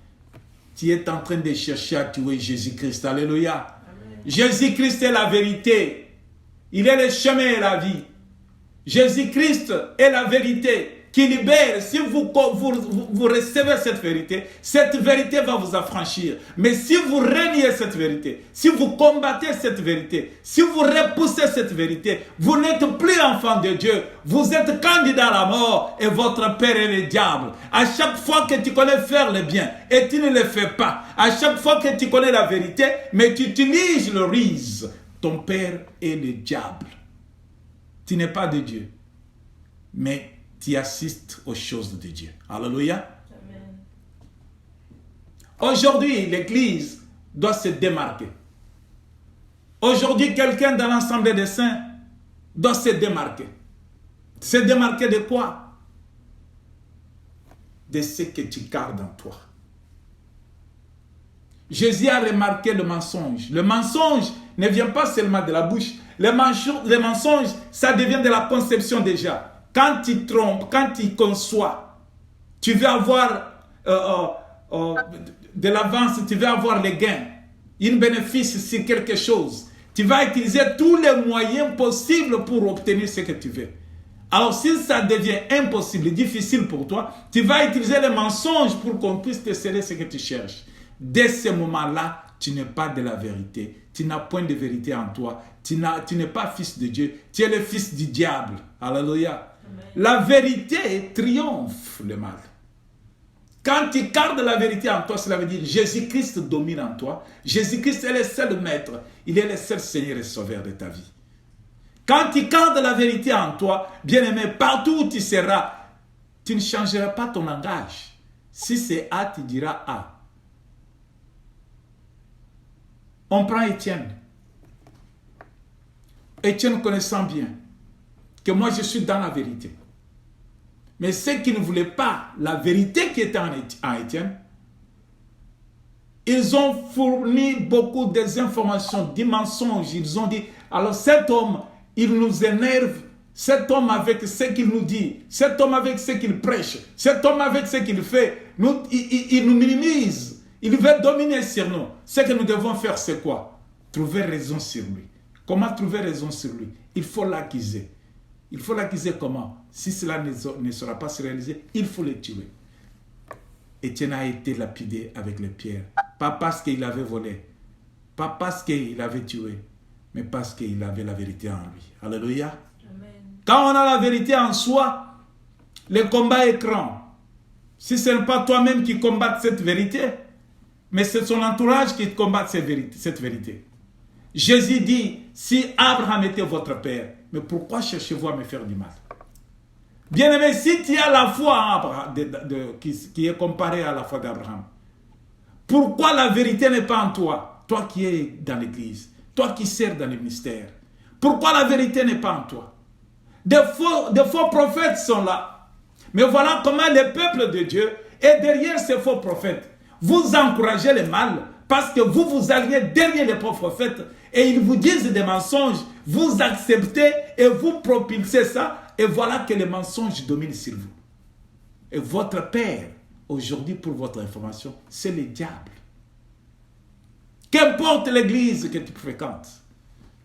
tu es en train de chercher à tuer Jésus-Christ. Alléluia. Jésus-Christ est la vérité. Il est le chemin et la vie. Jésus-Christ est la vérité qui libère. Si vous recevez cette vérité va vous affranchir. Mais si vous reniez cette vérité, si vous combattez cette vérité, si vous repoussez cette vérité, vous n'êtes plus enfant de Dieu. Vous êtes candidat à la mort et votre père est le diable. À chaque fois que tu connais faire le bien et tu ne le fais pas, à chaque fois que tu connais la vérité, mais tu utilises le ruse, ton père est le diable. Tu n'es pas de Dieu, mais tu assistes aux choses de Dieu. Alléluia. Amen. Aujourd'hui, l'Église doit se démarquer. Aujourd'hui, quelqu'un dans l'Assemblée des saints doit se démarquer. Se démarquer de quoi? De ce que tu gardes en toi. Jésus a remarqué le mensonge. Le mensonge ne vient pas seulement de la bouche. Le mensonge, ça devient de la conception déjà. Quand tu trompes, quand tu conçois, tu veux avoir de l'avance, tu veux avoir les gains, un bénéfice sur quelque chose. Tu vas utiliser tous les moyens possibles pour obtenir ce que tu veux. Alors si ça devient impossible, difficile pour toi, tu vas utiliser les mensonges pour qu'on puisse te céder ce que tu cherches. Dès ce moment-là, tu n'es pas de la vérité. Tu n'as point de vérité en toi. Tu n'es pas fils de Dieu. Tu es le fils du diable. Alléluia. Amen. La vérité triomphe le mal. Quand tu gardes la vérité en toi, cela veut dire Jésus-Christ domine en toi. Jésus-Christ est le seul maître. Il est le seul Seigneur et Sauveur de ta vie. Quand tu gardes la vérité en toi, bien-aimé, partout où tu seras, tu ne changeras pas ton langage. Si c'est A, tu diras A. On prend Étienne. Étienne connaissant bien que moi je suis dans la vérité. Mais ceux qui ne voulaient pas la vérité qui était en Étienne, ils ont fourni beaucoup des informations, des mensonges. Ils ont dit, alors cet homme, il nous énerve. Cet homme avec ce qu'il nous dit, cet homme avec ce qu'il prêche, cet homme avec ce qu'il fait, il nous minimise. Il veut dominer sur nous. Ce que nous devons faire, c'est quoi? Trouver raison sur lui. Comment trouver raison sur lui? Il faut l'accuser. Il faut l'accuser comment? Si cela ne sera pas se réaliser, il faut le tuer. Étienne a été lapidé avec les pierres. Pas parce qu'il avait volé, pas parce qu'il avait tué, mais parce qu'il avait la vérité en lui. Alléluia. Amen. Quand on a la vérité en soi, le combat est grand. Si ce n'est pas toi-même qui combatte cette vérité, mais c'est son entourage qui combat cette vérité. Jésus dit, si Abraham était votre père, mais pourquoi cherchez-vous à me faire du mal? Bien-aimé, si tu as la foi qui est comparée à la foi d'Abraham, pourquoi la vérité n'est pas en toi? Toi qui es dans l'église, toi qui sers dans le mystère. Pourquoi la vérité n'est pas en toi? Des faux prophètes sont là. Mais voilà comment le peuple de Dieu est derrière ces faux prophètes. Vous encouragez le mal parce que vous alliez derrière les faux prophètes et ils vous disent des mensonges. Vous acceptez et vous propulsez ça. Et voilà que les mensonges dominent sur vous. Et votre père, aujourd'hui, pour votre information, c'est le diable. Qu'importe l'église que tu fréquentes,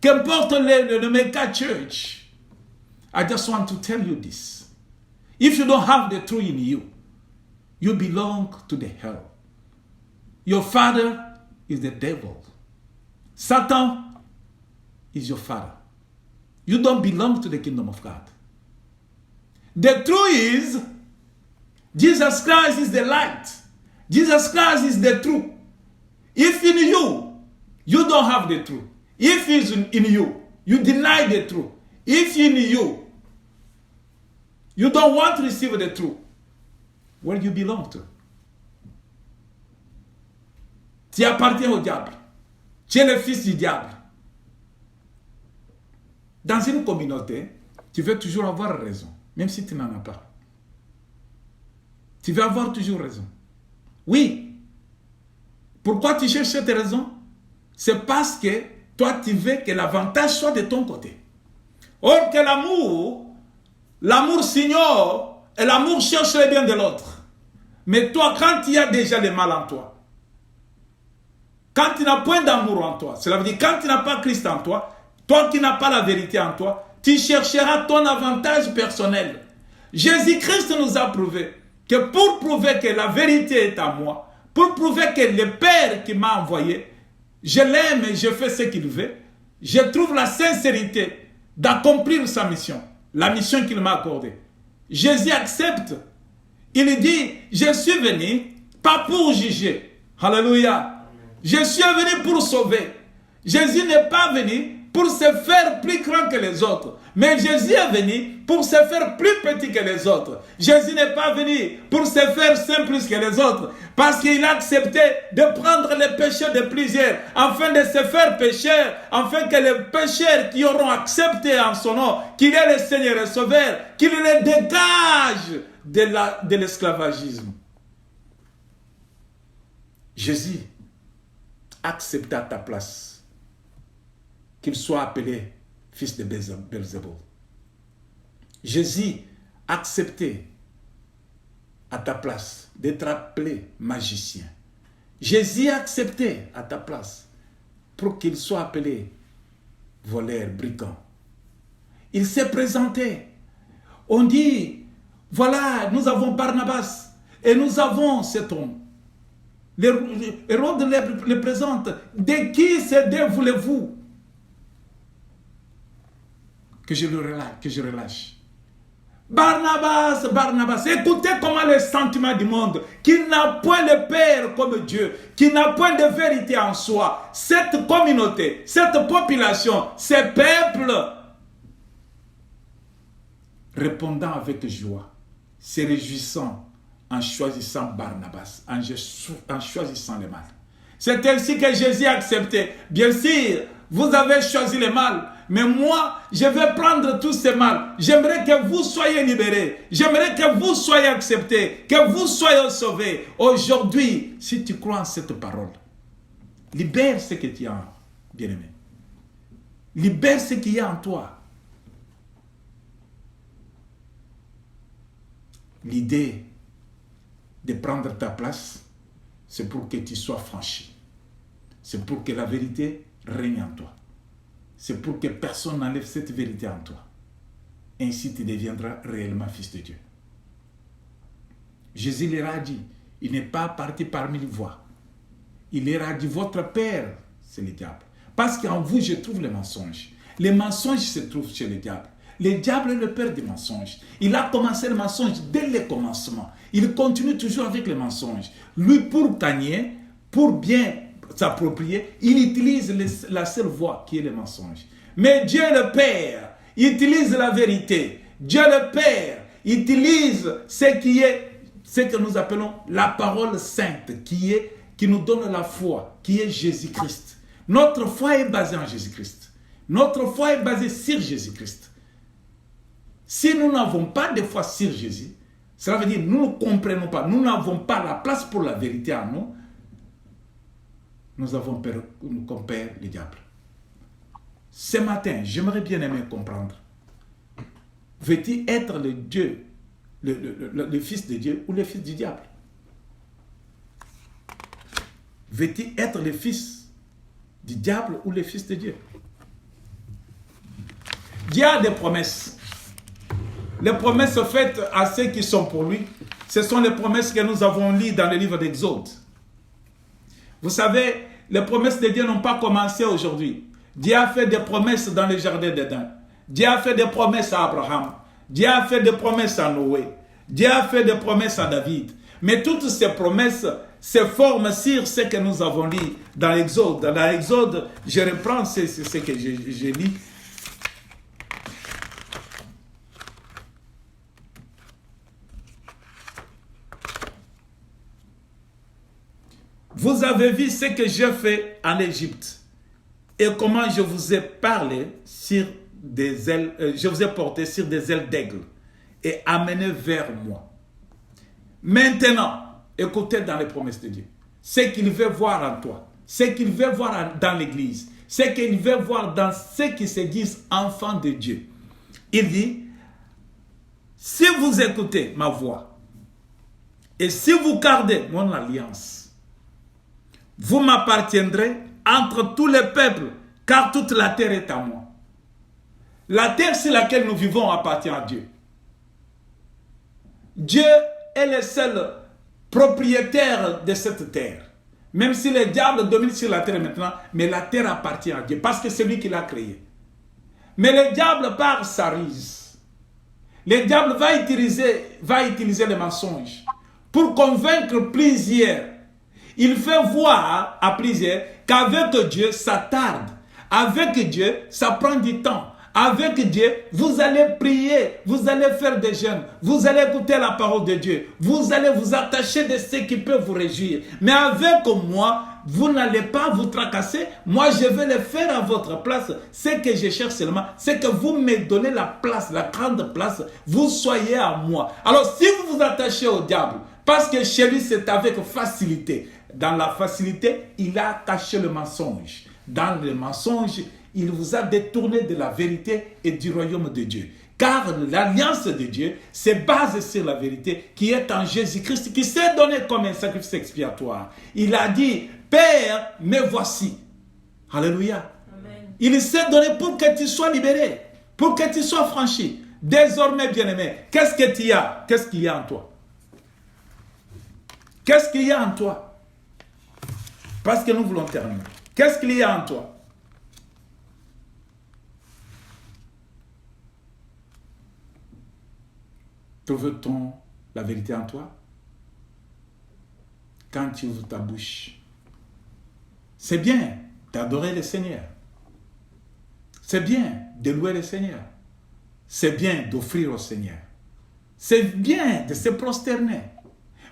qu'importe le mega church, I just want to tell you this. If you don't have the truth in you, you belong to the hell. Your father is the devil. Satan is your father. You don't belong to the kingdom of God. The truth is, Jesus Christ is the light. Jesus Christ is the truth. If in you, you don't have the truth. If it's in you, you deny the truth. If in you, you don't want to receive the truth, where you belong to? Tu appartiens au diable. Tu es le fils du diable. Dans une communauté, tu veux toujours avoir raison, même si tu n'en as pas. Tu veux avoir toujours raison. Oui. Pourquoi tu cherches cette raison? C'est parce que toi, tu veux que l'avantage soit de ton côté. Or que l'amour s'ignore et l'amour cherche le bien de l'autre. Mais toi, quand il y a déjà le mal en toi, quand tu n'as point d'amour en toi, cela veut dire quand tu n'as pas Christ en toi, toi qui n'as pas la vérité en toi, tu chercheras ton avantage personnel. Jésus-Christ nous a prouvé que pour prouver que la vérité est à moi, pour prouver que le Père qui m'a envoyé, je l'aime et je fais ce qu'il veut, je trouve la sincérité d'accomplir sa mission, la mission qu'il m'a accordée. Jésus accepte. Il dit, je suis venu pas pour juger. Alléluia. Je suis venu pour sauver. Jésus n'est pas venu pour se faire plus grand que les autres. Mais Jésus est venu pour se faire plus petit que les autres. Jésus n'est pas venu pour se faire simple que les autres. Parce qu'il a accepté de prendre les péchés de plusieurs, afin de se faire pécheur, afin que les pécheurs qui auront accepté en son nom, qu'il est le Seigneur et Sauveur, qu'il les dégage de l'esclavagisme. Jésus accepta ta place, qu'il soit appelé fils de Belzébul. Jésus acceptait à ta place d'être appelé magicien. Jésus acceptait à ta place pour qu'il soit appelé voleur, brigand. Il s'est présenté. On dit, voilà, nous avons Barnabas et nous avons cet homme. Hérode le présente. De qui ces deux voulez-vous que je relâche? Barnabas, écoutez comment le sentiment du monde, qui n'a point le Père comme Dieu, qui n'a point de vérité en soi, cette communauté, cette population, ces peuples, répondant avec joie, se réjouissant en choisissant Barnabas, en choisissant le mal. C'est ainsi que Jésus a accepté. Bien sûr, vous avez choisi le mal, Mais moi, je vais prendre tous ces mal. J'aimerais que vous soyez libérés. J'aimerais que vous soyez acceptés. Que vous soyez sauvés. Aujourd'hui, si tu crois en cette parole, libère ce que tu as, bien-aimé. Libère ce qu'il y a en toi. L'idée de prendre ta place, c'est pour que tu sois franchi. C'est pour que la vérité règne en toi. C'est pour que personne n'enlève cette vérité en toi. Ainsi, tu deviendras réellement fils de Dieu. Jésus leur a dit, il n'est pas parti parmi les voix. Il leur a dit, votre père, c'est le diable. Parce qu'en vous, je trouve les mensonges. Les mensonges se trouvent chez le diable. Le diable est le père des mensonges. Il a commencé le mensonge dès le commencement. Il continue toujours avec les mensonges. Lui, pour gagner, pour bien s'approprier, il utilise la seule voie qui est le mensonge. Mais Dieu le Père utilise la vérité. Dieu le Père utilise ce que nous appelons la parole sainte, qui nous donne la foi, qui est Jésus-Christ. Notre foi est basée en Jésus-Christ. Notre foi est basée sur Jésus-Christ. Si nous n'avons pas de foi sur Jésus, cela veut dire que nous ne comprenons pas, nous n'avons pas la place pour la vérité en nous, nous avons peur comme père le diable. Ce matin, j'aimerais bien aimer comprendre. Veux-tu être le Dieu, le fils de Dieu ou le fils du diable? Veux-tu être le fils du diable ou le fils de Dieu? Dieu a des promesses. Les promesses faites à ceux qui sont pour lui, ce sont les promesses que nous avons lues dans le livre d'Exode. Vous savez, les promesses de Dieu n'ont pas commencé aujourd'hui. Dieu a fait des promesses dans le jardin d'Éden. Dieu a fait des promesses à Abraham. Dieu a fait des promesses à Noé. Dieu a fait des promesses à David. Mais toutes ces promesses se forment sur ce que nous avons lu dans l'Exode. Dans l'Exode, je reprends ce que j'ai lu. Vous avez vu ce que j'ai fait en Égypte et comment je vous ai parlé sur des ailes, je vous ai porté sur des ailes d'aigle et amené vers moi. Maintenant, écoutez dans les promesses de Dieu, ce qu'il veut voir en toi, ce qu'il veut voir dans l'Église, ce qu'il veut voir dans ceux qui se disent enfants de Dieu. Il dit, si vous écoutez ma voix et si vous gardez mon alliance, vous m'appartiendrez entre tous les peuples, car toute la terre est à moi. La terre sur laquelle nous vivons appartient à Dieu. Dieu est le seul propriétaire de cette terre. Même si le diable domine sur la terre maintenant, mais la terre appartient à Dieu, parce que c'est lui qui l'a créée. Mais le diable, par sa ruse, le diable va utiliser les mensonges pour convaincre plusieurs. Il fait voir à plusieurs qu'avec Dieu, ça tarde. Avec Dieu, ça prend du temps. Avec Dieu, vous allez prier, vous allez faire des jeûnes, vous allez écouter la parole de Dieu, vous allez vous attacher de ce qui peut vous réjouir. Mais avec moi, vous n'allez pas vous tracasser. Moi, je vais le faire à votre place. Ce que je cherche seulement, c'est que vous me donnez la place, la grande place. Vous soyez à moi. Alors, si vous vous attachez au diable, parce que chez lui, c'est avec facilité. Dans la facilité, il a caché le mensonge. Dans le mensonge, il vous a détourné de la vérité et du royaume de Dieu. Car l'alliance de Dieu se base sur la vérité qui est en Jésus-Christ, qui s'est donné comme un sacrifice expiatoire. Il a dit, Père, me voici. Alléluia. Amen. Il s'est donné pour que tu sois libéré, pour que tu sois franchi. Désormais, bien-aimé, qu'est-ce que tu as? Qu'est-ce qu'il y a en toi? Qu'est-ce qu'il y a en toi? Parce que nous voulons terminer. Qu'est-ce qu'il y a en toi? Trouve-t-on la vérité en toi? Quand tu ouvres ta bouche, c'est bien d'adorer le Seigneur. C'est bien de louer le Seigneur. C'est bien d'offrir au Seigneur. C'est bien de se prosterner.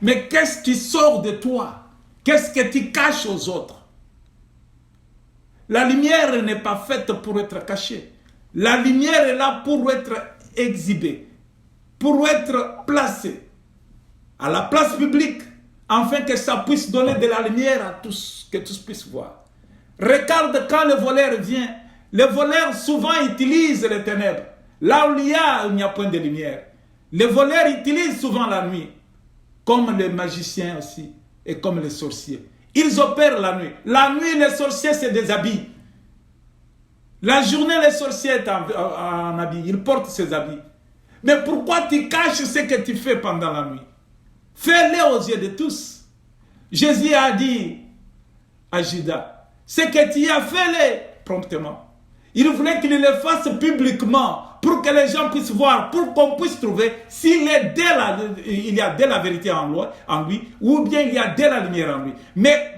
Mais qu'est-ce qui sort de toi? Qu'est-ce que tu caches aux autres? La lumière n'est pas faite pour être cachée. La lumière est là pour être exhibée, pour être placée à la place publique, afin que ça puisse donner de la lumière à tous, que tous puissent voir. Regarde quand le voleur vient, le voleur souvent utilise les ténèbres. Là où il n'y a point de lumière. Les voleurs utilisent souvent la nuit, comme les magiciens aussi, et comme les sorciers. Ils opèrent la nuit. La nuit, les sorciers se déshabillent. La journée, les sorciers sont en habit. Ils portent ces habits. Mais pourquoi tu caches ce que tu fais pendant la nuit? Fais-le aux yeux de tous. Jésus a dit à Judas, ce que tu as fait, promptement. Il voulait qu'il le fasse publiquement pour que les gens puissent voir, pour qu'on puisse trouver s'il est il y a de la vérité en lui, ou bien il y a de la lumière en lui. Mais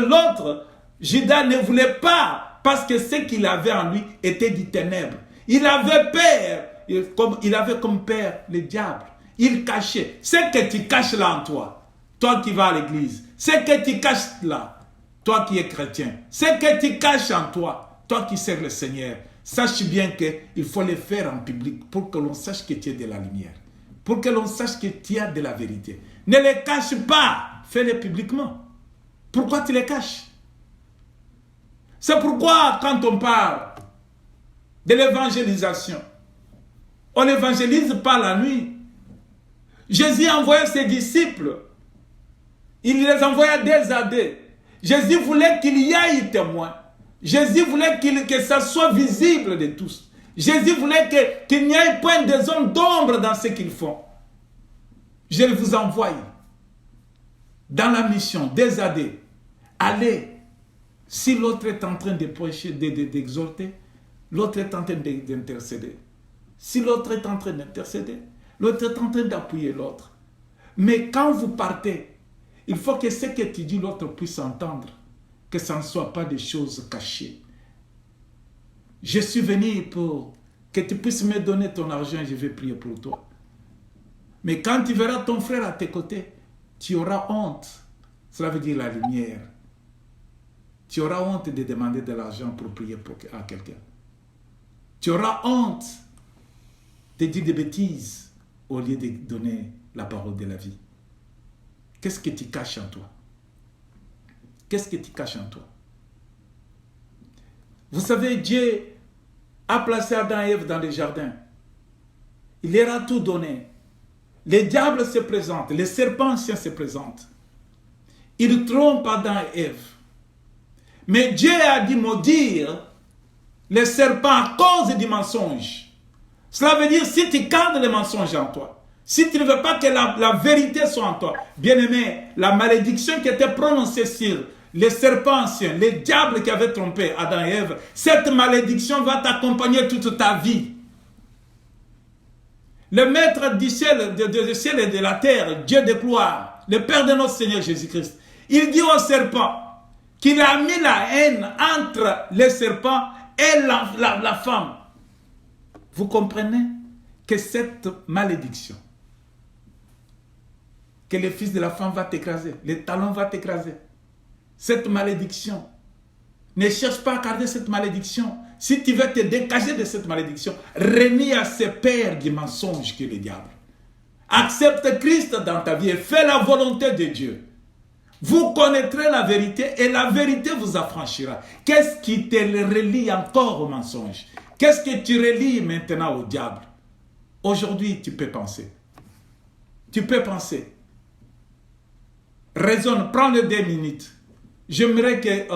l'autre, Judas ne voulait pas, parce que ce qu'il avait en lui était du ténèbre. Il avait peur, il avait comme père le diable. Il cachait. Ce que tu caches là en toi, toi qui vas à l'église, ce que tu caches là, toi qui es chrétien, ce que tu caches en toi, toi qui sers le Seigneur, sache bien qu'il faut le faire en public pour que l'on sache que tu es de la lumière, pour que l'on sache que tu as de la vérité. Ne les cache pas, fais-le publiquement. Pourquoi tu les caches? C'est pourquoi quand on parle de l'évangélisation, on n'évangélise pas la nuit. Jésus envoyait ses disciples, il les envoyait des à des. Jésus voulait qu'il y ait témoin. Jésus voulait que ça soit visible de tous. Jésus voulait qu'il n'y ait point de zone d'ombre dans ce qu'ils font. Je vous envoie dans la mission des à des. Allez. Si l'autre est en train de prêcher, d'exhorter, l'autre est en train d'intercéder. Si l'autre est en train d'intercéder, l'autre est en train d'appuyer l'autre. Mais quand vous partez, il faut que ce que tu dis, l'autre puisse entendre. Que ça ne soit pas des choses cachées. Je suis venu pour que tu puisses me donner ton argent et je vais prier pour toi. Mais quand tu verras ton frère à tes côtés, tu auras honte. Cela veut dire la lumière. Tu auras honte de demander de l'argent pour prier à quelqu'un. Tu auras honte de dire des bêtises au lieu de donner la parole de la vie. Qu'est-ce que tu caches en toi? Qu'est-ce que tu caches en toi? Vous savez, Dieu a placé Adam et Ève dans le jardin. Il leur a tout donné. Les diables se présentent, les serpents anciens se présentent. Ils trompent Adam et Ève. Mais Dieu a dit maudire les serpents à cause du mensonge. Cela veut dire, si tu gardes le mensonge en toi, si tu ne veux pas que la vérité soit en toi, bien-aimé, la malédiction qui était prononcée sur les serpents anciens, les diables qui avaient trompé Adam et Ève, cette malédiction va t'accompagner toute ta vie. Le maître du ciel, du ciel et de la terre, Dieu de gloire, le Père de notre Seigneur Jésus-Christ, il dit au serpent qu'il a mis la haine entre les serpents et la femme. Vous comprenez que cette malédiction, que le fils de la femme va t'écraser, le talon va t'écraser, cette malédiction, ne cherche pas à garder cette malédiction. Si tu veux te dégager de cette malédiction, renie à ce père du mensonge qui est le diable. Accepte Christ dans ta vie et fais la volonté de Dieu. Vous connaîtrez la vérité et la vérité vous affranchira. Qu'est-ce qui te relie encore au mensonge? Qu'est-ce que tu relis maintenant au diable? Aujourd'hui, tu peux penser. Tu peux penser. Raisonne, prends-le 2 minutes. J'aimerais que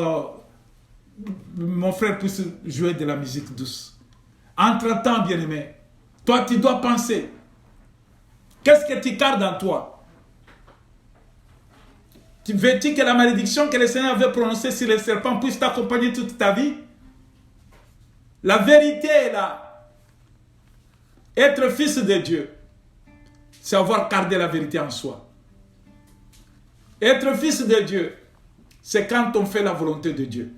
mon frère puisse jouer de la musique douce. Entre-temps, bien-aimé, toi, tu dois penser. Qu'est-ce que tu gardes en toi? Veux-tu que la malédiction que le Seigneur avait prononcée sur les serpents puisse t'accompagner toute ta vie? La vérité est là. Être fils de Dieu, c'est avoir gardé la vérité en soi. Être fils de Dieu, c'est quand on fait la volonté de Dieu.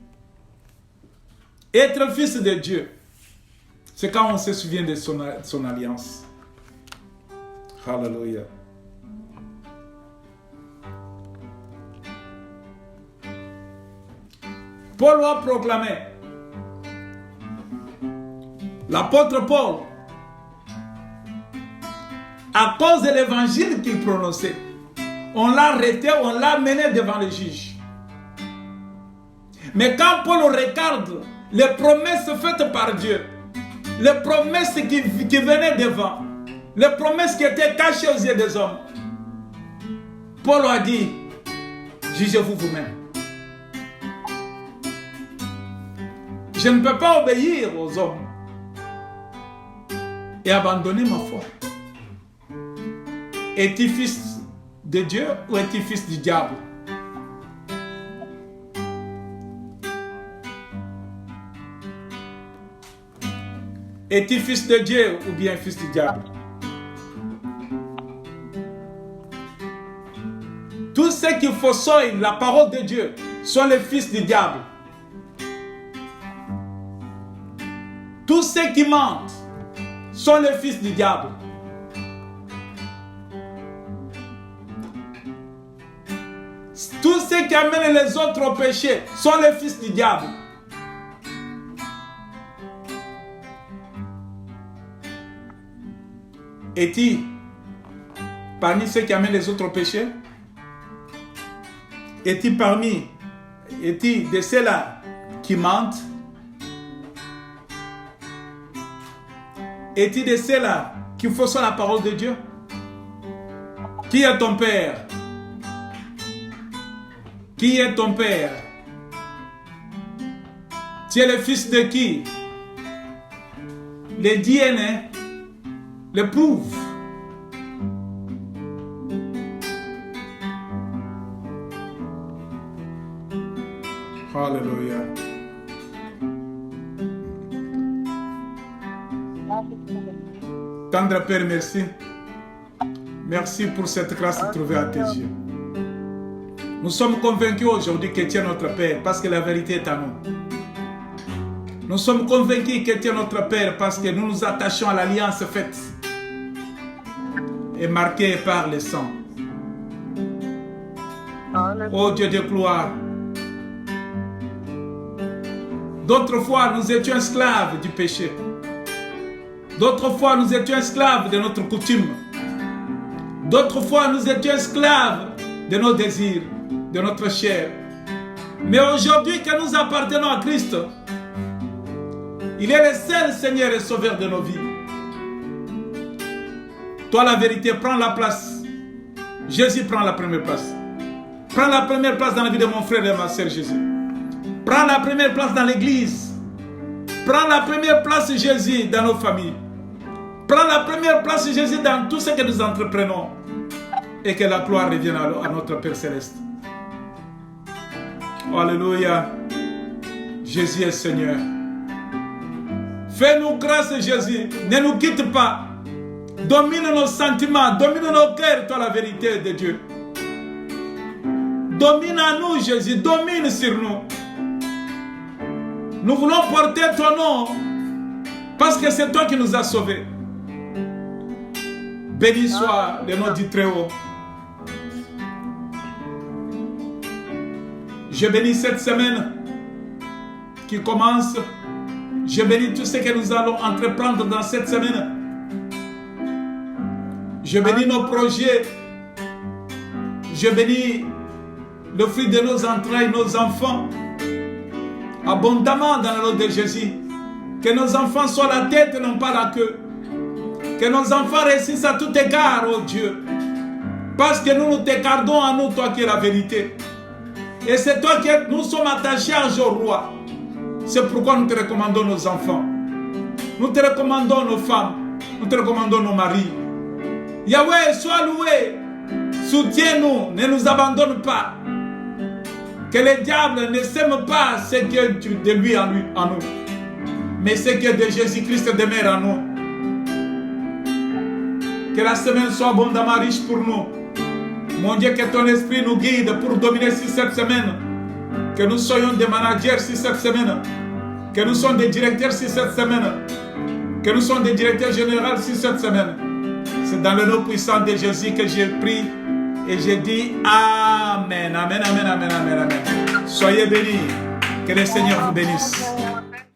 Être fils de Dieu, c'est quand on se souvient de son alliance. Hallelujah. Paul a proclamé l'apôtre Paul, à cause de l'évangile qu'il prononçait, on l'a arrêté, on l'a mené devant le juge. Mais quand Paul regarde les promesses faites par Dieu, les promesses qui venaient devant, les promesses qui étaient cachées aux yeux des hommes, Paul a dit, jugez-vous vous-même. Je ne peux pas obéir aux hommes et abandonner ma foi. Es-tu fils de Dieu ou es-tu fils du diable? Es-tu fils de Dieu ou bien fils du diable? Tous ceux qui faussent la parole de Dieu sont les fils du diable. Tous ceux qui mentent sont les fils du diable. Tous ceux qui amènent les autres au péché sont les fils du diable. Es-tu parmi ceux qui amènent les autres au péché? Es-tu de ceux-là qui mentent? Es-tu de ceux-là qui faussent la parole de Dieu? Qui est ton père? Qui est ton père? Tu es le fils de qui? Le DNA le prouve. Alléluia. Tendre Père, merci. Merci pour cette grâce trouvée à tes yeux. Nous sommes convaincus aujourd'hui que tu es notre Père parce que la vérité est à nous. Nous sommes convaincus que tu es notre Père parce que nous nous attachons à l'alliance faite et marquée par le sang. Ô Dieu de gloire, d'autres fois nous étions esclaves du péché. D'autres fois nous étions esclaves de notre coutume. D'autres fois nous étions esclaves de nos désirs, de notre chair. Mais aujourd'hui que nous appartenons à Christ, il est le seul Seigneur et Sauveur de nos vies. Toi, la vérité, prends la place. Jésus prend la première place. Prends la première place dans la vie de mon frère et ma sœur Jésus. Prends la première place dans l'église. Prends la première place Jésus dans nos familles. Prends la première place Jésus dans tout ce que nous entreprenons. Et que la gloire revienne à notre Père Céleste. Alléluia. Jésus est Seigneur. Fais-nous grâce Jésus. Ne nous quitte pas. Domine nos sentiments. Domine nos cœurs, toi la vérité de Dieu. Domine à nous Jésus. Domine sur nous. Nous voulons porter ton nom. Parce que c'est toi qui nous as sauvés. Béni soit le nom du Très-Haut. Je bénis cette semaine qui commence. Je bénis tout ce que nous allons entreprendre dans cette semaine. Je bénis nos projets. Je bénis le fruit de nos entrailles, nos enfants. Abondamment dans le nom de Jésus. Que nos enfants soient la tête et non pas la queue. Que nos enfants réussissent à tout égard, oh Dieu. Parce que nous te gardons à nous, toi qui es la vérité. Et c'est toi qui nous sommes attachés à jour roi. C'est pourquoi nous te recommandons nos enfants. Nous te recommandons nos femmes. Nous te recommandons nos maris. Yahweh, sois loué. Soutiens-nous. Ne nous abandonne pas. Que le diable ne sème pas ce qui est de lui en nous. Mais ce qui est de Jésus-Christ demeure en nous. Que la semaine soit abondamment riche pour nous. Mon Dieu, que ton esprit nous guide pour dominer sur cette semaine. Que nous soyons des managers sur cette semaine. Que nous soyons des directeurs sur cette semaine. Que nous soyons des directeurs généraux sur cette semaine. C'est dans le nom puissant de Jésus que j'ai prié et j'ai dit Amen, Amen, Amen, Amen, Amen, Amen. Soyez bénis. Que le Seigneur vous bénisse.